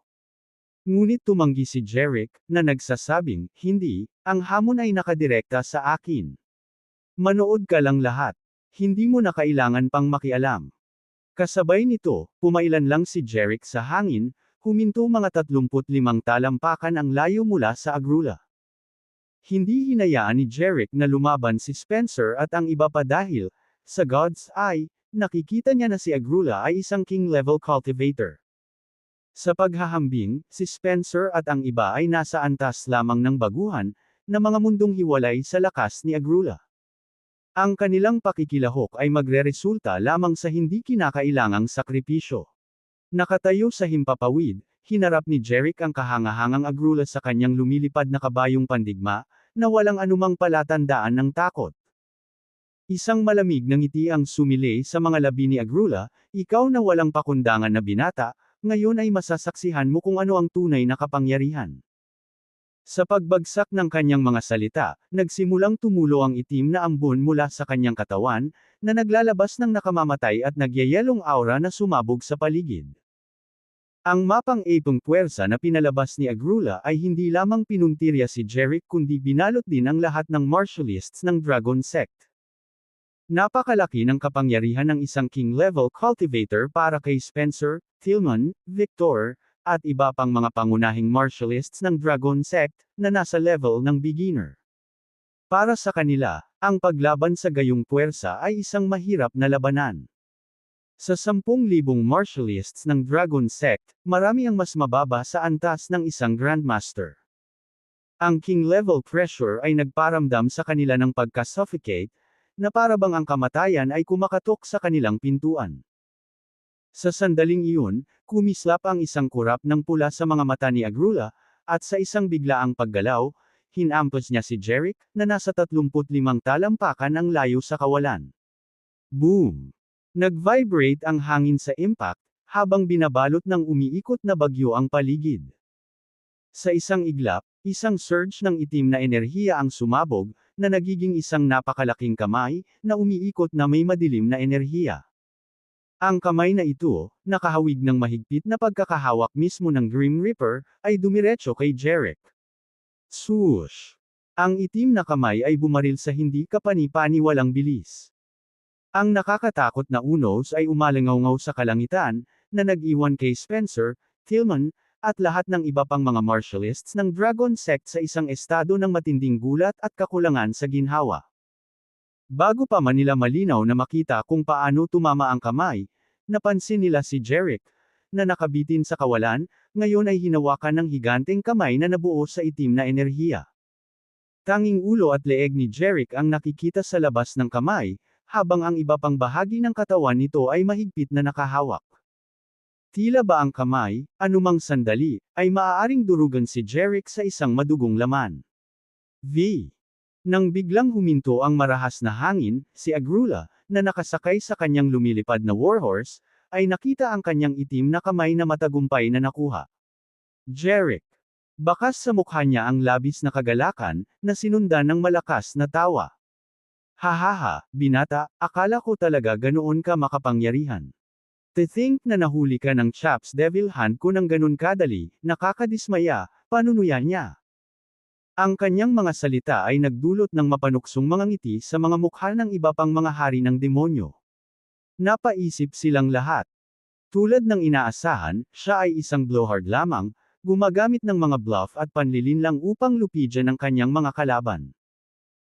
Ngunit tumanggi si Jerick, na nagsasabing, "Hindi, ang hamon ay nakadirekta sa akin. Manood ka lang lahat. Hindi mo na kailangan pang makialam." Kasabay nito, pumailan lang si Jerick sa hangin, huminto mga 35 talampakan ang layo mula sa Agrula. Hindi hinayaan ni Jerick na lumaban si Spencer at ang iba pa dahil, sa God's Eye, nakikita niya na si Agrula ay isang king-level cultivator. Sa paghahambing, si Spencer at ang iba ay nasa antas lamang ng baguhan, na mga mundong hiwalay sa lakas ni Agrula. Ang kanilang pakikilahok ay magreresulta lamang sa hindi kinakailangang sakripisyo. Nakatayo sa himpapawid, hinarap ni Jerick ang kahangahangang Agrula sa kanyang lumilipad na kabayong pandigma, na walang anumang palatandaan ng takot. Isang malamig na ngiti ang sumilay sa mga labi ni Agrula, ikaw na walang pakundangan na binata, ngayon ay masasaksihan mo kung ano ang tunay na kapangyarihan. Sa pagbagsak ng kanyang mga salita, nagsimulang tumulo ang itim na ambon mula sa kanyang katawan, na naglalabas ng nakamamatay at nagyayelong aura na sumabog sa paligid. Ang mapang-ipong puwersa na pinalabas ni Agrula ay hindi lamang pinuntirya si Jerick kundi binalot din ang lahat ng martialists ng Dragon Sect. Napakalaki ng kapangyarihan ng isang king-level cultivator para kay Spencer, Tillman, Victor, at iba pang mga pangunahing martialists ng Dragon Sect, na nasa level ng beginner. Para sa kanila, ang paglaban sa gayong puwersa ay isang mahirap na labanan. Sa 10,000 martialists ng Dragon Sect, marami ang mas mababa sa antas ng isang Grandmaster. Ang king-level pressure ay nagparamdam sa kanila ng pagka-suffocate, na parabang ang kamatayan ay kumakatok sa kanilang pintuan. Sa sandaling iyon, kumislap ang isang kurap ng pula sa mga mata ni Agrula, at sa isang biglaang paggalaw, hinampas niya si Jerick, na nasa 35 talampakan ang layo sa kawalan. Boom! Nag-vibrate ang hangin sa impact, habang binabalot ng umiikot na bagyo ang paligid. Sa isang iglap, isang surge ng itim na enerhiya ang sumabog, na nagiging isang napakalaking kamay, na umiikot na may madilim na enerhiya. Ang kamay na ito, nakahawig ng mahigpit na pagkakahawak mismo ng Grim Reaper, ay dumiretso kay Jerick. Swoosh! Ang itim na kamay ay bumaril sa hindi kapani-paniwalang bilis. Ang nakakatakot na unos ay umalangaw-ngaw sa kalangitan, na nag-iwan kay Spencer, Tillman, at lahat ng iba pang mga martialists ng Dragon Sect sa isang estado ng matinding gulat at kakulangan sa ginhawa. Bago pa man nila malinaw na makita kung paano tumama ang kamay, napansin nila si Jerick, na nakabitin sa kawalan, ngayon ay hinawakan ng higanteng kamay na nabuo sa itim na enerhiya. Tanging ulo at leeg ni Jerick ang nakikita sa labas ng kamay, habang ang iba pang bahagi ng katawan nito ay mahigpit na nakahawak. Tila ba ang kamay, anumang sandali, ay maaaring durugan si Jerick sa isang madugong laman. Nang biglang huminto ang marahas na hangin, si Agrula, na nakasakay sa kanyang lumilipad na warhorse, ay nakita ang kanyang itim na kamay na matagumpay na nakuha. Jerick. Bakas sa mukha niya ang labis na kagalakan, na sinundan ng malakas na tawa. Hahaha, binata, akala ko talaga ganoon ka makapangyarihan. To think na nahuli ka ng Chaps Devil Hand ko ng ganun kadali, nakakadismaya, panunuya niya. Ang kanyang mga salita ay nagdulot ng mapanuksong mga ngiti sa mga mukha ng iba pang mga hari ng demonyo. Napaisip silang lahat. Tulad ng inaasahan, siya ay isang blowhard lamang, gumagamit ng mga bluff at panlilinlang upang lupigyan ang kanyang mga kalaban.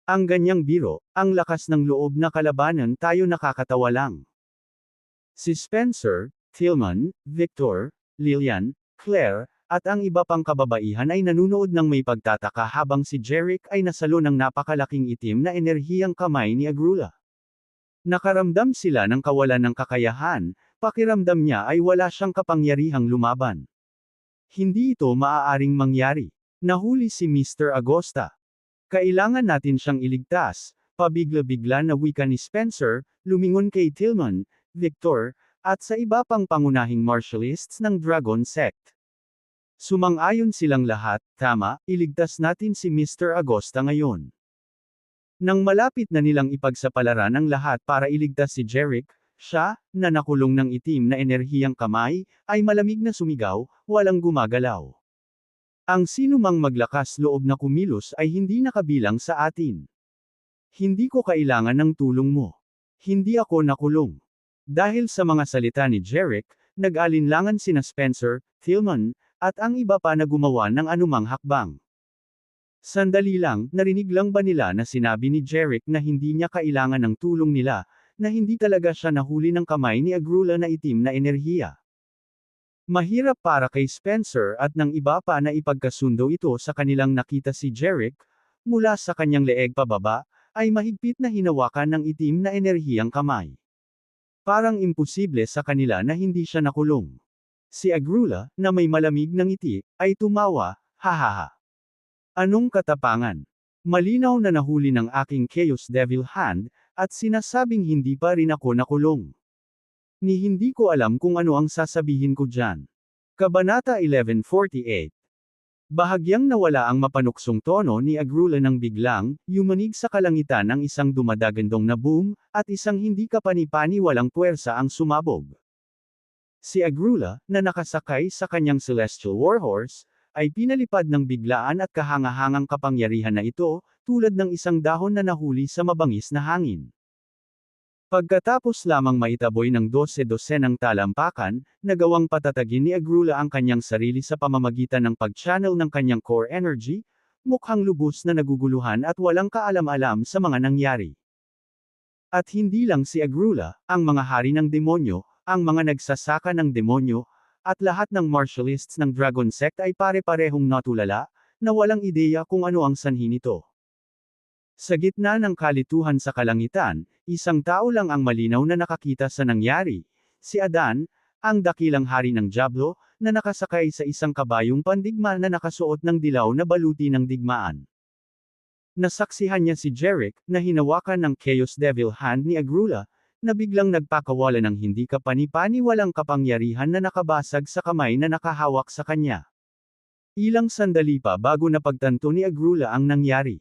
Ang ganyang biro, ang lakas ng loob na kalabanan tayo nakakatawa lang. Si Spencer, Tillman, Victor, Lillian, Claire, at ang iba pang kababaihan ay nanunood ng may pagtataka habang si Jerick ay nasalo ng napakalaking itim na enerhiyang kamay ni Agrula. Nakaramdam sila ng kawalan ng kakayahan, pakiramdam niya ay wala siyang kapangyarihang lumaban. Hindi ito maaaring mangyari. Nahuli si Mr. Agosta. Kailangan natin siyang iligtas, pabigla-bigla na wika ni Spencer, lumingon kay Tillman, Victor, at sa iba pang pangunahing martialists ng Dragon Sect. Sumang-ayon silang lahat, tama, iligtas natin si Mr. Agosta ngayon. Nang malapit na nilang ipagsapalaran ang lahat para iligtas si Jerick, siya, na nakulong ng itim na enerhiyang kamay, ay malamig na sumigaw, walang gumagalaw. Ang sinumang maglakas loob na kumilos ay hindi nakabilang sa atin. Hindi ko kailangan ng tulong mo. Hindi ako nakulong. Dahil sa mga salita ni Jerick, nag-alinlangan sina Spencer, Tillman, at ang iba pa na gumawa ng anumang hakbang. Sandali lang, narinig lang ba nila na sinabi ni Jerick na hindi niya kailangan ng tulong nila, na hindi talaga siya nahuli ng kamay ni Agrula na itim na enerhiya. Mahirap para kay Spencer at ng iba pa na ipagkasundo ito sa kanilang nakita si Jerick, mula sa kanyang leeg pababa, ay mahigpit na hinawakan ng itim na enerhiyang kamay. Parang imposible sa kanila na hindi siya nakulong. Si Agrula, na may malamig na ngiti, ay tumawa, hahaha. Anong katapangan? Malinaw na nahuli ng aking Chaos Devil Hand, at sinasabing hindi pa rin ako nakulong. Ni hindi ko alam kung ano ang sasabihin ko dyan. Kabanata 1148. Bahagyang nawala ang mapanuksong tono ni Agrula nang biglang, yumanig sa kalangitan ang isang dumadagandong na boom, at isang hindi kapani-paniwalang puwersa ang sumabog. Si Agrula, na nakasakay sa kanyang Celestial Warhorse, ay pinalipad ng biglaan at kahangahangang kapangyarihan na ito, tulad ng isang dahon na nahuli sa mabangis na hangin. Pagkatapos lamang maitaboy ng 12-dosenang talampakan, nagawang patatagin ni Agrula ang kanyang sarili sa pamamagitan ng pag-channel ng kanyang core energy, mukhang lubos na naguguluhan at walang kaalam-alam sa mga nangyari. At hindi lang si Agrula, ang mga hari ng demonyo, ang mga nagsasaka ng demonyo, at lahat ng martialists ng Dragon Sect ay pare-parehong natulala, na walang ideya kung ano ang sanhi nito. Sa gitna ng kalituhan sa kalangitan, isang tao lang ang malinaw na nakakita sa nangyari, si Adan, ang dakilang hari ng Diablo, na nakasakay sa isang kabayong pandigma na nakasuot ng dilaw na baluti ng digmaan. Nasaksihan niya si Jeric, na hinawakan ng Chaos Devil Hand ni Agrula, na biglang nagpakawala ng hindi kapani-paniwalang kapangyarihan na nakabasag sa kamay na nakahawak sa kanya. Ilang sandali pa bago napagtanto ni Agrula ang nangyari.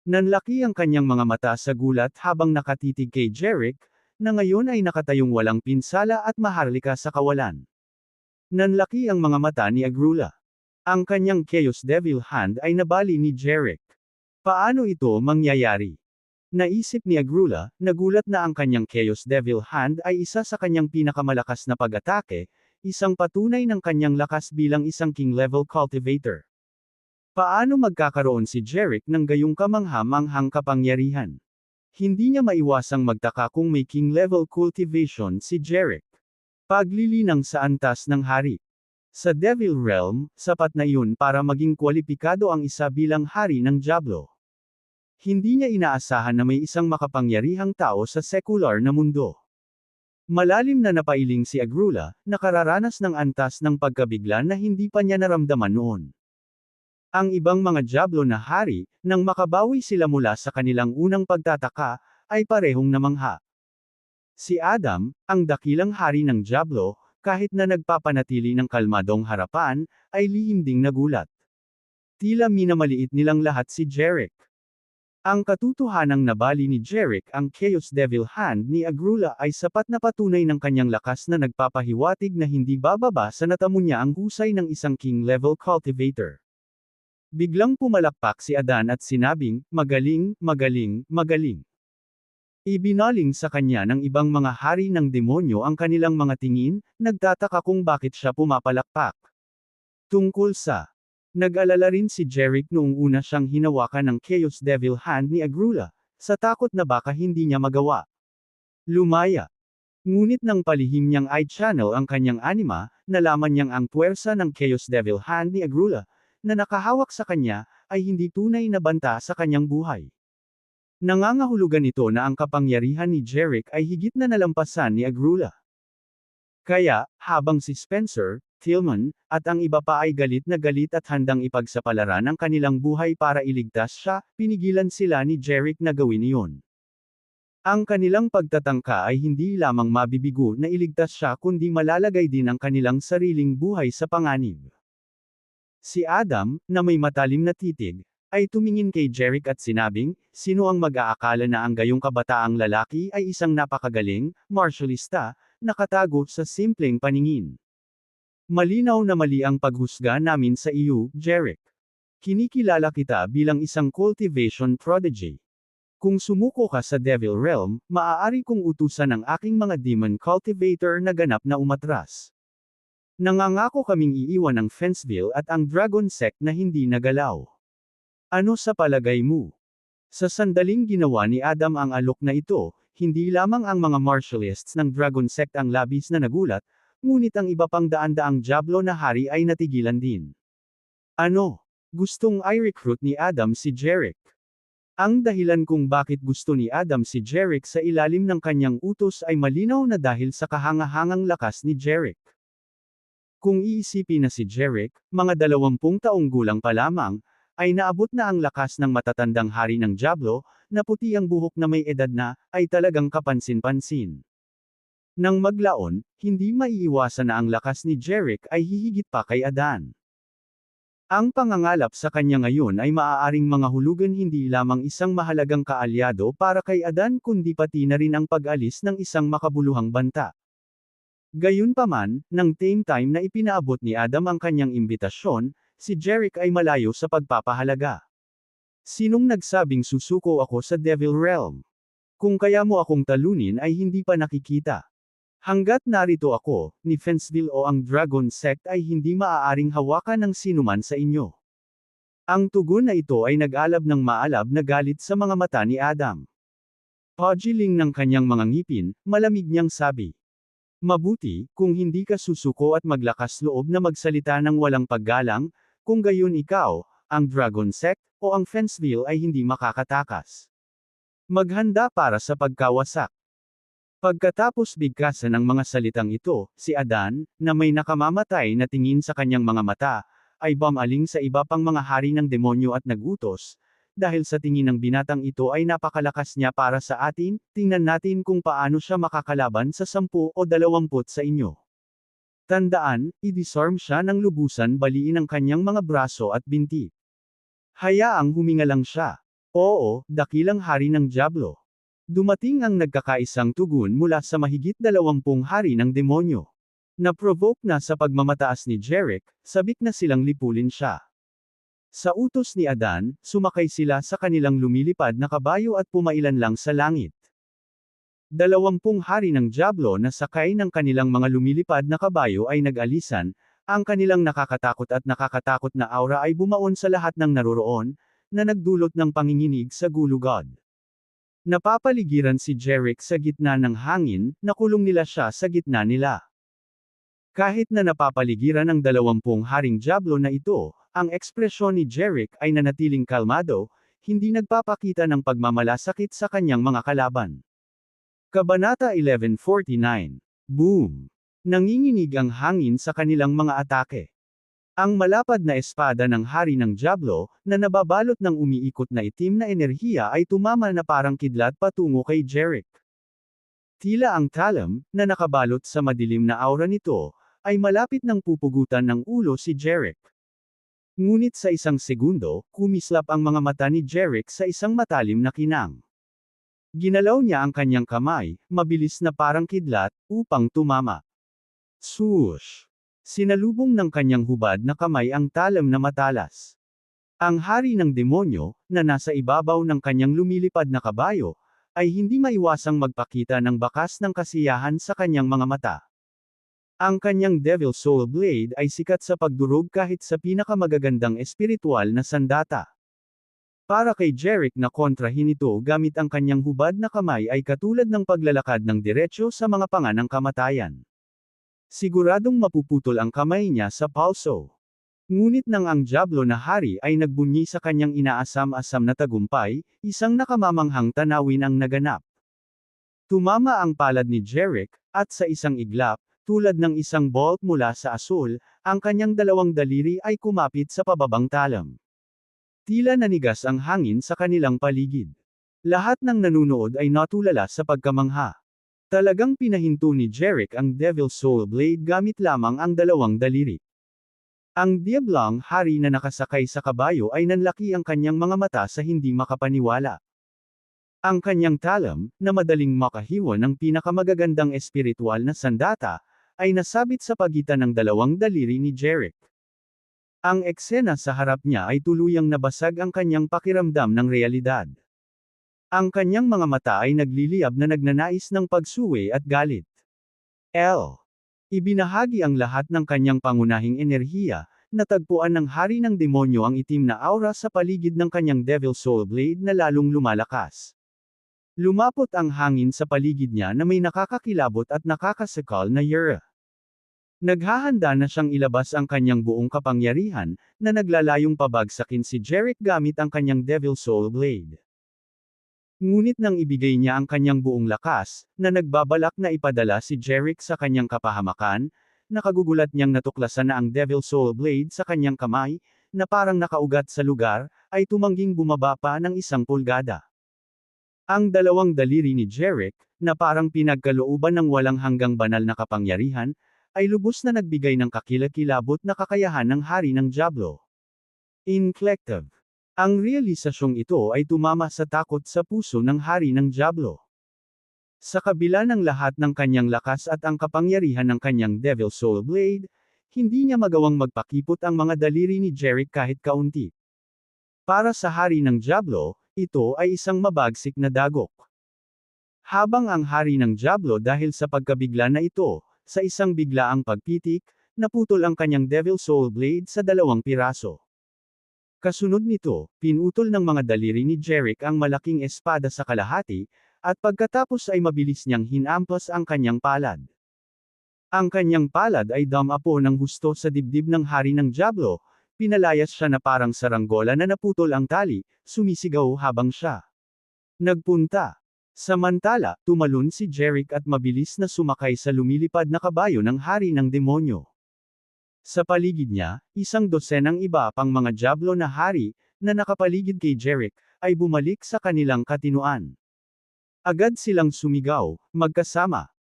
Nanlaki ang kanyang mga mata sa gulat habang nakatitig kay Jeric, na ngayon ay nakatayong walang pinsala at maharlika sa kawalan. Nanlaki ang mga mata ni Agrula. Ang kanyang Chaos Devil Hand ay nabali ni Jeric. Paano ito mangyayari? Naisip ni Agrula, nagulat na ang kanyang Chaos Devil Hand ay isa sa kanyang pinakamalakas na pag-atake, isang patunay ng kanyang lakas bilang isang king-level cultivator. Paano magkakaroon si Jeric ng gayong kamangha-manghang kapangyarihan? Hindi niya maiwasang magtaka kung may king-level cultivation si Jeric. Paglilinang sa antas ng hari. Sa Devil Realm, sapat na iyon para maging kwalipikado ang isa bilang hari ng Diablo. Hindi niya inaasahan na may isang makapangyarihang tao sa sekular na mundo. Malalim na napailing si Agrula, nakararanas ng antas ng pagkabigla na hindi pa niya naramdaman noon. Ang ibang mga Diablo na hari, nang makabawi sila mula sa kanilang unang pagtataka, ay parehong namangha. Si Adam, ang dakilang hari ng Diablo, kahit na nagpapanatili ng kalmadong harapan, ay lihim ding nagulat. Tila minamaliit nilang lahat si Jeric. Ang katotohanang nabali ni Jeric ang Chaos Devil Hand ni Agrula ay sapat na patunay ng kanyang lakas na nagpapahiwatig na hindi bababa sa natamo niya ang husay ng isang king-level cultivator. Biglang pumalakpak si Adan at sinabing, "Magaling, magaling, magaling." Ibinaling sa kanya ng ibang mga hari ng demonyo ang kanilang mga tingin, nagtataka kung bakit siya pumapalakpak. Tungkol sa nag-alala rin si Jeric noong una siyang hinawakan ng Chaos Devil Hand ni Agrula, sa takot na baka hindi niya magawa. Lumaya. Ngunit nang palihim niyang i-channel ang kanyang anima, nalaman niyang ang puwersa ng Chaos Devil Hand ni Agrula, na nakahawak sa kanya, ay hindi tunay na banta sa kanyang buhay. Nangangahulugan ito na ang kapangyarihan ni Jeric ay higit na nalampasan ni Agrula. Kaya, habang si Spencer, Tillman, at ang iba pa ay galit at handang ipagsapalaran ang kanilang buhay para iligtas siya, pinigilan sila ni Jeric na gawin iyon. Ang kanilang pagtatangka ay hindi lamang mabibigo na iligtas siya kundi malalagay din ang kanilang sariling buhay sa panganib. Si Adam, na may matalim na titig, ay tumingin kay Jeric at sinabing, "Sino ang mag-aakala na ang gayong kabataang lalaki ay isang napakagaling, martialista, nakatago sa simpleng paningin? Malinaw na mali ang paghusga namin sa iyo, Jeric. Kinikilala kita bilang isang cultivation prodigy. Kung sumuko ka sa Devil Realm, maaari kong utusan ang aking mga demon cultivator na ganap na umatras. Nangangako kaming iiwan ang Fenceville at ang Dragon Sect na hindi nagalaw. Ano sa palagay mo?" Sa sandaling ginawa ni Adam ang alok na ito, hindi lamang ang mga martialists ng Dragon Sect ang labis na nagulat, ngunit ang iba pang daan-daang Diablo na hari ay natigilan din. Ano? Gustong i-recruit ni Adam si Jeric. Ang dahilan kung bakit gusto ni Adam si Jeric sa ilalim ng kanyang utos ay malinaw na dahil sa kahangahangang lakas ni Jeric. Kung iisipin na si Jerick, mga 20 taong gulang pa lamang, ay naabot na ang lakas ng matatandang hari ng Diablo, na puti ang buhok na may edad na, ay talagang kapansin-pansin. Nang maglaon, hindi maiiwasan na ang lakas ni Jerick ay hihigit pa kay Adan. Ang pangangalap sa kanya ngayon ay maaaring mga hulugan hindi lamang isang mahalagang kaalyado para kay Adan kundi pati na rin ang pag-alis ng isang makabuluhang banta. Gayunpaman, nang same time na ipinaabot ni Adam ang kanyang imbitasyon, si Jerick ay malayo sa pagpapahalaga. Sinong nagsabing susuko ako sa Devil Realm? Kung kaya mo akong talunin ay hindi pa nakikita. Hanggat narito ako, ni Fenceville o ang Dragon Sect ay hindi maaaring hawakan ng sinuman sa inyo. Ang tugon na ito ay nag-alab ng maalab na galit sa mga mata ni Adam. Pagiling ng kanyang mga ngipin, malamig niyang sabi. Mabuti, kung hindi ka susuko at maglakas loob na magsalita ng walang paggalang, kung gayon ikaw, ang Dragon Sect, o ang Fenceville ay hindi makakatakas. Maghanda para sa pagkawasak. Pagkatapos bigkasan ng mga salitang ito, si Adan, na may nakamamatay na tingin sa kanyang mga mata, ay bumaling sa iba pang mga hari ng demonyo at nagutos, dahil sa tingin ng binatang ito ay napakalakas niya para sa atin, tingnan natin kung paano siya makakalaban sa 10 o 20 sa inyo. Tandaan, i-disarm siya ng lubusan baliin ang kanyang mga braso at binti. Hayaang huminga lang siya. Oo, dakilang hari ng Diablo. Dumating ang nagkakaisang tugon mula sa mahigit 20 hari ng demonyo. Na-provoke na sa pagmamataas ni Jerick, sabik na silang lipulin siya. Sa utos ni Adan, sumakay sila sa kanilang lumilipad na kabayo at pumailan lang sa langit. 20 hari ng Diablo na sakay ng kanilang mga lumilipad na kabayo ay nag-alisan, ang kanilang nakakatakot at nakakatakot na aura ay bumaon sa lahat ng naroroon, na nagdulot ng panginginig sa gulugod. Napapaligiran si Jerick sa gitna ng hangin, nakulong nila siya sa gitna nila. Kahit na napapaligiran ang 20 haring Diablo na ito, ang ekspresyon ni Jerick ay nanatiling kalmado, hindi nagpapakita ng pagmamalasakit sa kanyang mga kalaban. Kabanata 1149. Boom! Nanginginig ang hangin sa kanilang mga atake. Ang malapad na espada ng hari ng Diablo, na nababalot ng umiikot na itim na enerhiya ay tumama na parang kidlat patungo kay Jerick. Tila ang talam, na nakabalot sa madilim na aura nito, ay malapit ng pupugutan ng ulo si Jerick. Ngunit sa isang segundo, kumislap ang mga mata ni Jerick sa isang matalim na kinang. Ginalaw niya ang kanyang kamay, mabilis na parang kidlat, upang tumama. Swoosh! Sinalubong ng kanyang hubad na kamay ang talam na matalas. Ang hari ng demonyo, na nasa ibabaw ng kanyang lumilipad na kabayo, ay hindi maiwasang magpakita ng bakas ng kasiyahan sa kanyang mga mata. Ang kanyang Devil Soul Blade ay sikat sa pagdurog kahit sa pinakamagagandang espiritual na sandata. Para kay Jerick na kontrahin ito gamit ang kanyang hubad na kamay ay katulad ng paglalakad ng diretsyo sa mga panga ng kamatayan. Siguradong mapuputol ang kamay niya sa palso. Ngunit nang ang Diablo na hari ay nagbunyi sa kanyang inaasam-asam na tagumpay, isang nakamamanghang tanawin ang naganap. Tumama ang palad ni Jerick, at sa isang iglap, tulad ng isang bolt mula sa asul, ang kanyang dalawang daliri ay kumapit sa pababang talam. Tila nanigas ang hangin sa kanilang paligid. Lahat ng nanunood ay natulala sa pagkamangha. Talagang pinahinto ni Jerick ang Devil Soul Blade gamit lamang ang dalawang daliri. Ang Diablong hari na nakasakay sa kabayo ay nanlaki ang kanyang mga mata sa hindi makapaniwala. Ang kanyang talam, na madaling makahiwan ng pinakamagagandang espiritual na sandata, ay nasabit sa pagitan ng dalawang daliri ni Jerick. Ang eksena sa harap niya ay tuluyang nabasag ang kanyang pakiramdam ng realidad. Ang kanyang mga mata ay nagliliyab na nagnanais ng pagsuwi at galit. Ibinahagi ang lahat ng kanyang pangunahing enerhiya, natagpuan ng hari ng demonyo ang itim na aura sa paligid ng kanyang Devil Soul Blade na lalong lumalakas. Lumapot ang hangin sa paligid niya na may nakakakilabot at nakakasakal na yura. Naghahanda na siyang ilabas ang kanyang buong kapangyarihan, na naglalayong pabagsakin si Jerick gamit ang kanyang Devil Soul Blade. Ngunit nang ibigay niya ang kanyang buong lakas, na nagbabalak na ipadala si Jerick sa kanyang kapahamakan, nakagugulat niyang natuklasan na ang Devil Soul Blade sa kanyang kamay, na parang nakaugat sa lugar, ay tumangging bumaba pa ng 1 pulgada. Ang dalawang daliri ni Jerick, na parang pinagkalooban ng walang hanggang banal na kapangyarihan, ay lubos na nagbigay ng kakilakilabot na kakayahan ng hari ng Diablo. Inflective. Ang realisasyong ito ay tumama sa takot sa puso ng hari ng Diablo. Sa kabila ng lahat ng kanyang lakas at ang kapangyarihan ng kanyang Devil Soul Blade, hindi niya magawang magpakipot ang mga daliri ni Jerick kahit kaunti. Para sa hari ng Diablo, ito ay isang mabagsik na dagok. Habang ang hari ng Diablo dahil sa pagkabigla na ito, sa isang biglaang pagpitik, naputol ang kanyang Devil Soul Blade sa 2 piraso. Kasunod nito, pinutol ng mga daliri ni Jerick ang malaking espada sa kalahati, at pagkatapos ay mabilis niyang hinampas ang kanyang palad. Ang kanyang palad ay damapo ng husto sa dibdib ng hari ng Diablo, pinalayas siya na parang saranggola na naputol ang tali, sumisigaw habang siya nagpunta. Samantala, tumalon si Jerick at mabilis na sumakay sa lumilipad na kabayo ng hari ng demonyo. Sa paligid niya, 12 iba pang mga Diablo na hari, na nakapaligid kay Jerick, ay bumalik sa kanilang katinuan. Agad silang sumigaw, magkasama.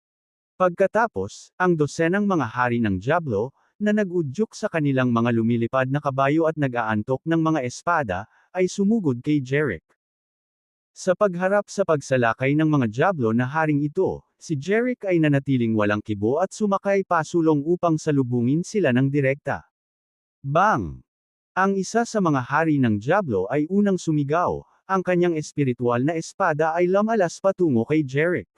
Pagkatapos, ang 12 mga hari ng Diablo, na nag-udyok sa kanilang mga lumilipad na kabayo at nag-aantok ng mga espada, ay sumugod kay Jerick. Sa pagharap sa pagsalakay ng mga Diablo na haring ito, si Jerick ay nanatiling walang kibo at sumakay pasulong upang salubungin sila ng direkta. Bang! Ang isa sa mga hari ng Diablo ay unang sumigaw, ang kanyang espiritual na espada ay lamalas patungo kay Jerick.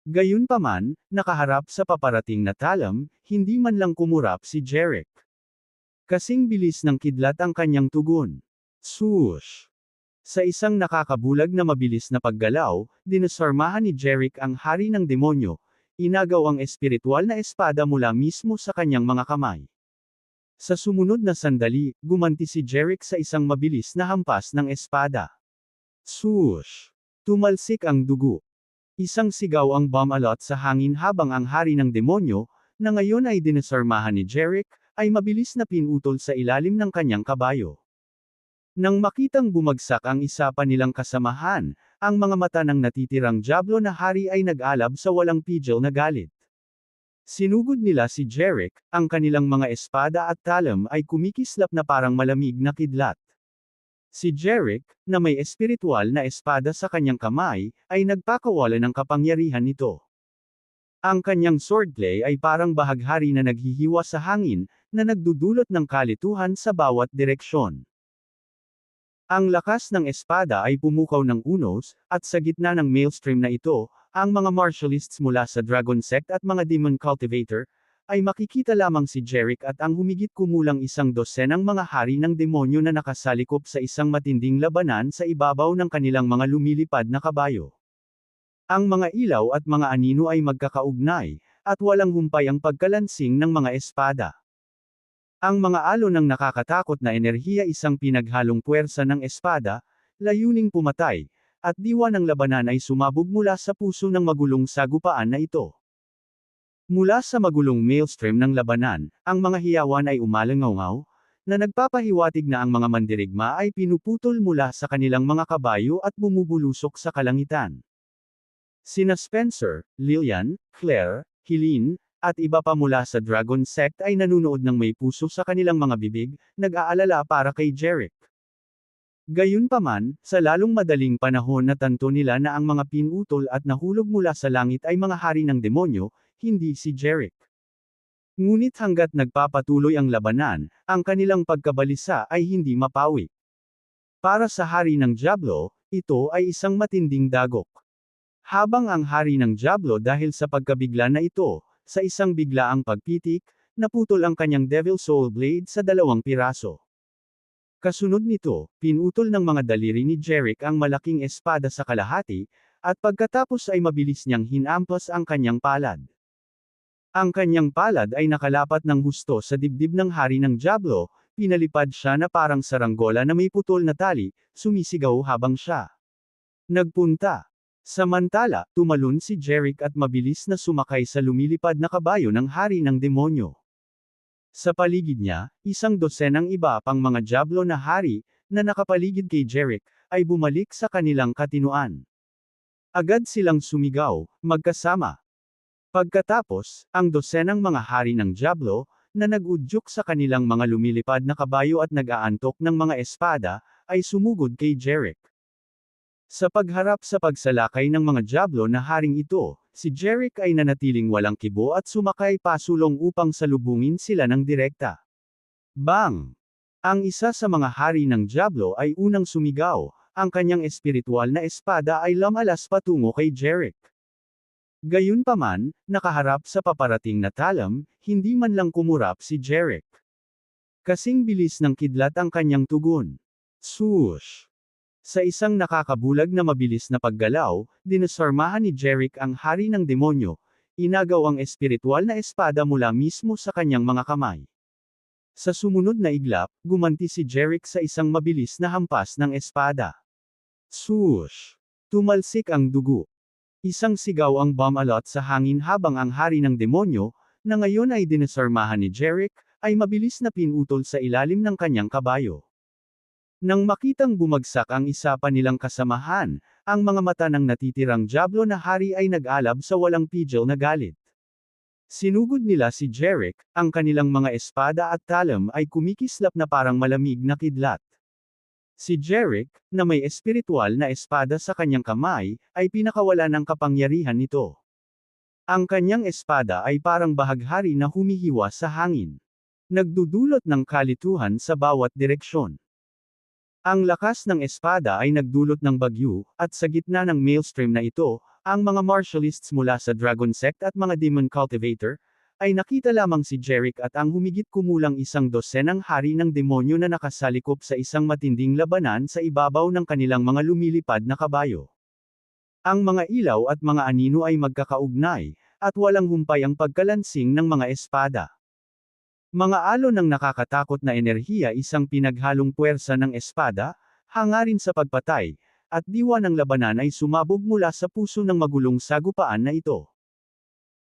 Gayunpaman, nakaharap sa paparating na talam, hindi man lang kumurap si Jerick. Kasing bilis ng kidlat ang kanyang tugon. Swoosh! Sa isang nakakabulag na mabilis na paggalaw, dinasarmahan ni Jerick ang hari ng demonyo, inagaw ang espiritual na espada mula mismo sa kanyang mga kamay. Sa sumunod na sandali, gumanti si Jerick sa isang mabilis na hampas ng espada. Swoosh! Tumalsik ang dugo. Isang sigaw ang bumalot sa hangin habang ang hari ng demonyo, na ngayon ay dinasarmahan ni Jerick, ay mabilis na pinutol sa ilalim ng kanyang kabayo. Nang makitang bumagsak ang isa pa nilang kasamahan, ang mga mata ng natitirang Diablo na hari ay nag-alab sa walang pigil na galit. Sinugod nila si Jerick, ang kanilang mga espada at talam ay kumikislap na parang malamig na kidlat. Si Jerick, na may espiritual na espada sa kanyang kamay, ay nagpakawala ng kapangyarihan nito. Ang kanyang swordplay ay parang bahaghari na naghihiwa sa hangin, na nagdudulot ng kalituhan sa bawat direksyon. Ang lakas ng espada ay pumukaw ng unos, at sa gitna ng maelstrom na ito, ang mga martialists mula sa Dragon Sect at mga Demon Cultivator, ay makikita lamang si Jerick at ang humigit kumulang 12 mga hari ng demonyo na nakasalikop sa isang matinding labanan sa ibabaw ng kanilang mga lumilipad na kabayo. Ang mga ilaw at mga anino ay magkakaugnay, at walang humpay ang pagkalansing ng mga espada. Ang mga alon ng nakakatakot na enerhiya isang pinaghalong puwersa ng espada, layuning pumatay, at diwa ng labanan ay sumabog mula sa puso ng magulong sagupaan na ito. Mula sa magulong maelstrom ng labanan, ang mga hiyawan ay umalangaw, na nagpapahiwatig na ang mga mandirigma ay pinuputol mula sa kanilang mga kabayo at bumubulusok sa kalangitan. Sina Spencer, Lillian, Claire, Helene, at iba pa mula sa Dragon Sect ay nanunood ng may puso sa kanilang mga bibig, nag-aalala para kay Jerick. Gayunpaman, sa lalong madaling panahon natanto nila na ang mga pinutol at nahulog mula sa langit ay mga hari ng demonyo, hindi si Jerick. Ngunit hanggat nagpapatuloy ang labanan, ang kanilang pagkabalisa ay hindi mapawi. Para sa hari ng Diablo, ito ay isang matinding dagok. Habang ang hari ng Diablo dahil sa pagkabigla na ito, sa isang biglaang pagpitik, naputol ang kanyang Devil Soul Blade sa 2 piraso. Kasunod nito, pinutol ng mga daliri ni Jerick ang malaking espada sa kalahati, at pagkatapos ay mabilis niyang hinampas ang kanyang palad. Ang kanyang palad ay nakalapat ng husto sa dibdib ng hari ng Diablo, pinalipad siya na parang saranggola na may putol na tali, sumisigaw habang siya nagpunta. Samantala, tumalon si Jeric at mabilis na sumakay sa lumilipad na kabayo ng hari ng demonyo. Sa paligid niya, isang dosenang iba pang mga Diablo na hari, na nakapaligid kay Jeric, ay bumalik sa kanilang katinuan. Agad silang sumigaw, magkasama. Pagkatapos, ang dosenang mga hari ng Diablo, na nag-udyok sa kanilang mga lumilipad na kabayo at nag-aantok ng mga espada, ay sumugod kay Jeric. Sa pagharap sa pagsalakay ng mga Diablo na haring ito, si Jeric ay nanatiling walang kibo at sumakay pasulong upang salubungin sila ng direkta. Bang! Ang isa sa mga hari ng Diablo ay unang sumigaw, ang kanyang espiritual na espada ay lamalas patungo kay Jeric. Gayunpaman, nakaharap sa paparating na talam, hindi man lang kumurap si Jeric. Kasing bilis ng kidlat ang kanyang tugon. Swoosh! Sa isang nakakabulag na mabilis na paggalaw, dinasarmahan ni Jeric ang hari ng demonyo, inagaw ang espiritual na espada mula mismo sa kanyang mga kamay. Sa sumunod na iglap, gumanti si Jeric sa isang mabilis na hampas ng espada. Swoosh! Tumalsik ang dugo. Isang sigaw ang bumalot sa hangin habang ang hari ng demonyo, na ngayon ay dinasarmahan ni Jeric, ay mabilis na pinutol sa ilalim ng kanyang kabayo. Nang makitang bumagsak ang isa pa nilang kasamahan, ang mga mata ng natitirang Diablo na hari ay nag-alab sa walang pigil na galit. Sinugod nila si Jeric, ang kanilang mga espada at talam ay kumikislap na parang malamig na kidlat. Si Jeric, na may espiritual na espada sa kanyang kamay, ay pinakawala ng kapangyarihan nito. Ang kanyang espada ay parang bahaghari na humihiwa sa hangin. Nagdudulot ng kalituhan sa bawat direksyon. Ang lakas ng espada ay nagdulot ng bagyo, at sa gitna ng maelstrom na ito, ang mga martialists mula sa Dragon Sect at mga Demon Cultivator, ay nakita lamang si Jeric at ang humigit kumulang isang dosenang hari ng demonyo na nakasalikop sa isang matinding labanan sa ibabaw ng kanilang mga lumilipad na kabayo. Ang mga ilaw at mga anino ay magkakaugnay, at walang humpay ang pagkalansing ng mga espada. Mga alon ng nakakatakot na enerhiya, isang pinaghalong puwersa ng espada, hangarin sa pagpatay, at diwa ng labanan ay sumabog mula sa puso ng magulong sagupaan na ito.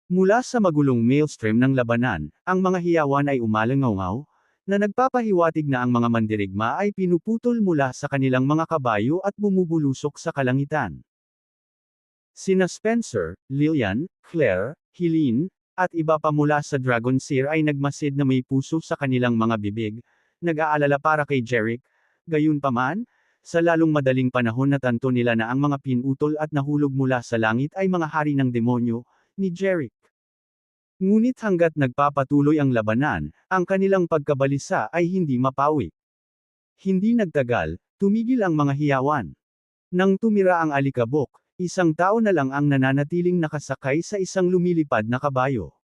Mula sa magulong maelstrom ng labanan, ang mga hiyawan ay umalangaw, na nagpapahiwatig na ang mga mandirigma ay pinuputol mula sa kanilang mga kabayo at bumubulusok sa kalangitan. Sina Spencer, Lillian, Claire, Helene, at iba pa mula sa Dragon Seer ay nagmasid na may puso sa kanilang mga bibig, nag-aalala para kay Jeric. Gayunpaman, sa lalong madaling panahon natanto nila na ang mga pinutol at nahulog mula sa langit ay mga hari ng demonyo, ni Jeric. Ngunit hanggat nagpapatuloy ang labanan, ang kanilang pagkabalisa ay hindi mapawi. Hindi nagtagal, tumigil ang mga hiyawan. Nang tumira ang alikabok, isang tao na lang ang nananatiling nakasakay sa isang lumilipad na kabayo.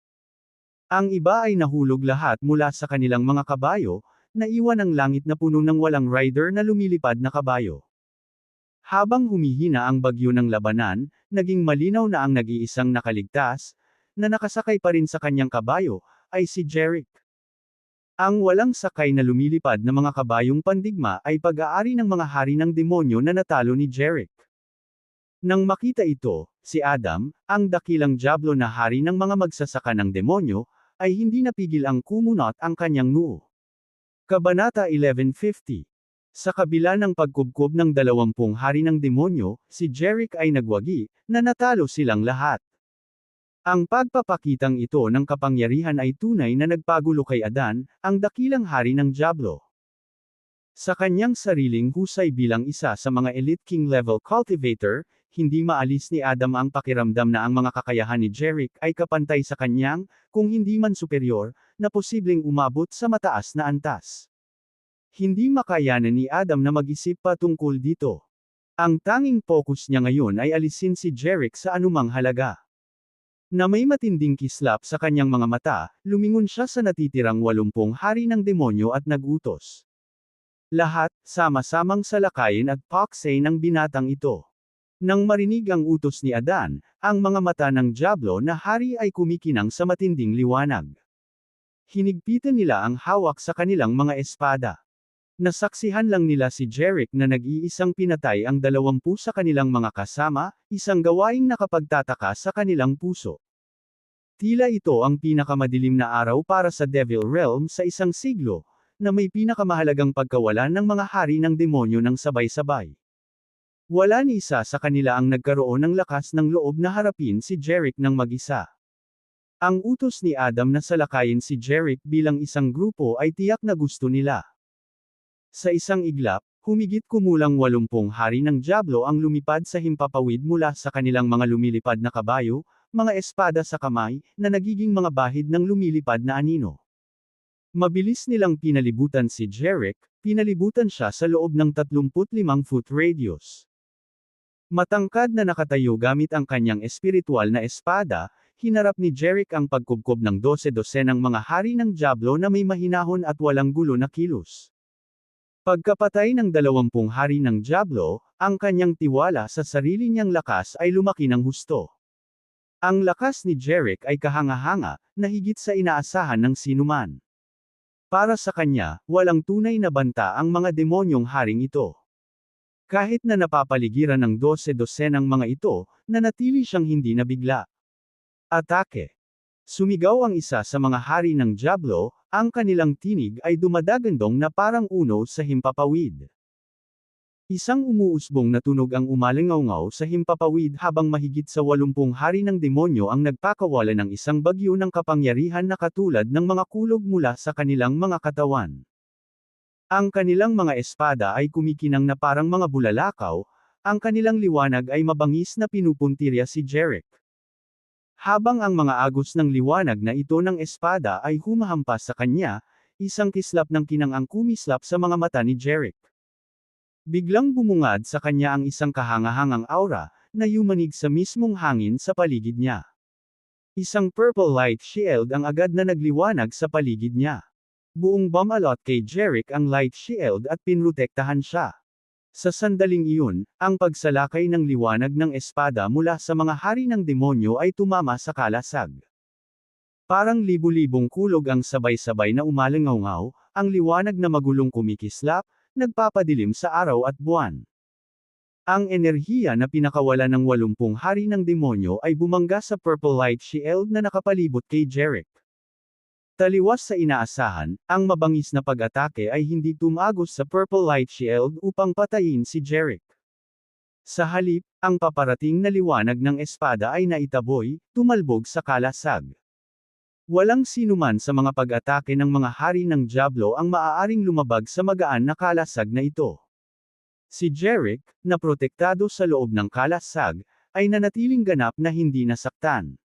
Ang iba ay nahulog lahat mula sa kanilang mga kabayo, naiwan ang langit na puno ng walang rider na lumilipad na kabayo. Habang humihina ang bagyo ng labanan, naging malinaw na ang nag-iisang nakaligtas, na nakasakay pa rin sa kanyang kabayo, ay si Jeric. Ang walang sakay na lumilipad na mga kabayong pandigma ay pag-aari ng mga hari ng demonyo na natalo ni Jeric. Nang makita ito, si Adam, ang dakilang Diablo na hari ng mga magsasaka ng demonyo, ay hindi napigil ang kumunot ang kanyang noo. Kabanata 1150. Sa kabila ng pagkubkob ng 20 hari ng demonyo, si Jeric ay nagwagi, na natalo silang lahat. Ang pagpapakitang ito ng kapangyarihan ay tunay na nagpagulo kay Adan, ang dakilang hari ng Diablo. Sa kanyang sariling husay bilang isa sa mga elite king level cultivator, hindi maalis ni Adam ang pakiramdam na ang mga kakayahan ni Jeric ay kapantay sa kanyang, kung hindi man superior, na posibleng umabot sa mataas na antas. Hindi makayanan ni Adam na mag-isip patungkol dito. Ang tanging focus niya ngayon ay alisin si Jeric sa anumang halaga. Na may matinding kislap sa kanyang mga mata, lumingon siya sa natitirang 80 hari ng demonyo at nagutos. Lahat, sama-samang salakayin at paksay ng binatang ito. Nang marinig ang utos ni Adan, ang mga mata ng Diablo na hari ay kumikinang sa matinding liwanag. Hinigpitan nila ang hawak sa kanilang mga espada. Nasaksihan lang nila si Jerick na nag-iisang pinatay ang 20 sa kanilang mga kasama, isang gawaing nakapagtataka sa kanilang puso. Tila ito ang pinakamadilim na araw para sa Devil Realm sa isang siglo, na may pinakamahalagang pagkawalan ng mga hari ng demonyo ng sabay-sabay. Wala ni isa sa kanila ang nagkaroon ng lakas ng loob na harapin si Jerick ng mag-isa. Ang utos ni Adam na salakayin si Jerick bilang isang grupo ay tiyak na gusto nila. Sa isang iglap, humigit kumulang 80 hari ng Diablo ang lumipad sa himpapawid mula sa kanilang mga lumilipad na kabayo, mga espada sa kamay, na nagiging mga bahid ng lumilipad na anino. Mabilis nilang pinalibutan si Jerick, pinalibutan siya sa loob ng 35-foot radius. Matangkad na nakatayo gamit ang kanyang espiritual na espada, hinarap ni Jerick ang pagkubkob ng 12-dosenang mga hari ng Diablo na may mahinahon at walang gulo na kilos. Pagkapatay ng 20 hari ng Diablo, ang kanyang tiwala sa sarili niyang lakas ay lumaki ng husto. Ang lakas ni Jerick ay kahanga-hanga, na higit sa inaasahan ng sinuman. Para sa kanya, walang tunay na banta ang mga demonyong haring ito. Kahit na napapaligiran ng 12-dosenang mga ito, nanatili siyang hindi nabigla. Atake! Sumigaw ang isa sa mga hari ng Diablo, ang kanilang tinig ay dumadagandong na parang uno sa himpapawid. Isang umuusbong na tunog ang umalingaw sa himpapawid habang mahigit sa 80 hari ng demonyo ang nagpakawala ng isang bagyo ng kapangyarihan na katulad ng mga kulog mula sa kanilang mga katawan. Ang kanilang mga espada ay kumikinang na parang mga bulalakaw, ang kanilang liwanag ay mabangis na pinupuntirya si Jerick. Habang ang mga agos ng liwanag na ito ng espada ay humahampas sa kanya, isang kislap ng kinang ang kumislap sa mga mata ni Jerick. Biglang bumungad sa kanya ang isang kahangahangang aura, na yumanig sa mismong hangin sa paligid niya. Isang purple light shield ang agad na nagliwanag sa paligid niya. Buong bumalot kay Jerick ang light shield at pinrotektahan siya. Sa sandaling iyon, ang pagsalakay ng liwanag ng espada mula sa mga hari ng demonyo ay tumama sa kalasag. Parang libu-libong kulog ang sabay-sabay na umalingaw, ang liwanag na magulong kumikislap, nagpapadilim sa araw at buwan. Ang enerhiya na pinakawala ng 80 hari ng demonyo ay bumangga sa purple light shield na nakapalibot kay Jerick. Taliwas sa inaasahan, ang mabangis na pag-atake ay hindi tumagos sa purple light shield upang patayin si Jerick. Sa halip, ang paparating na liwanag ng espada ay naitaboy, tumalbog sa kalasag. Walang sinuman sa mga pag-atake ng mga hari ng Diablo ang maaaring lumabag sa magaan na kalasag na ito. Si Jerick, na protektado sa loob ng kalasag, ay nanatiling ganap na hindi nasaktan.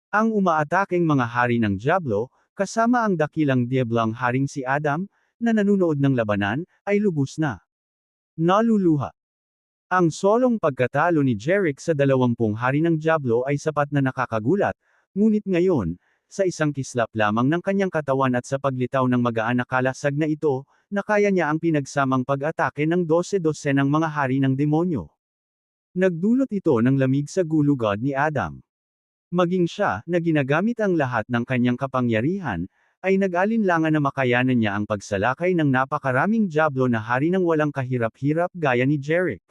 Ang umaataking mga hari ng Diablo, kasama ang dakilang diablang haring si Adam, na nanunood ng labanan, ay lubos na naluluha. Ang solong pagkatalo ni Jerick sa 20 hari ng Diablo ay sapat na nakakagulat, ngunit ngayon, sa isang kislap lamang ng kanyang katawan at sa paglitaw ng magaan na kalasag na ito, nakaya niya ang pinagsamang pag-atake ng 12-dosenang mga hari ng demonyo. Nagdulot ito ng lamig sa gulugod ni Adam. Maging siya, na ginagamit ang lahat ng kanyang kapangyarihan, ay nag-alinlangan na makayanan niya ang pagsalakay ng napakaraming Diablo na hari ng walang kahirap-hirap gaya ni Jerick.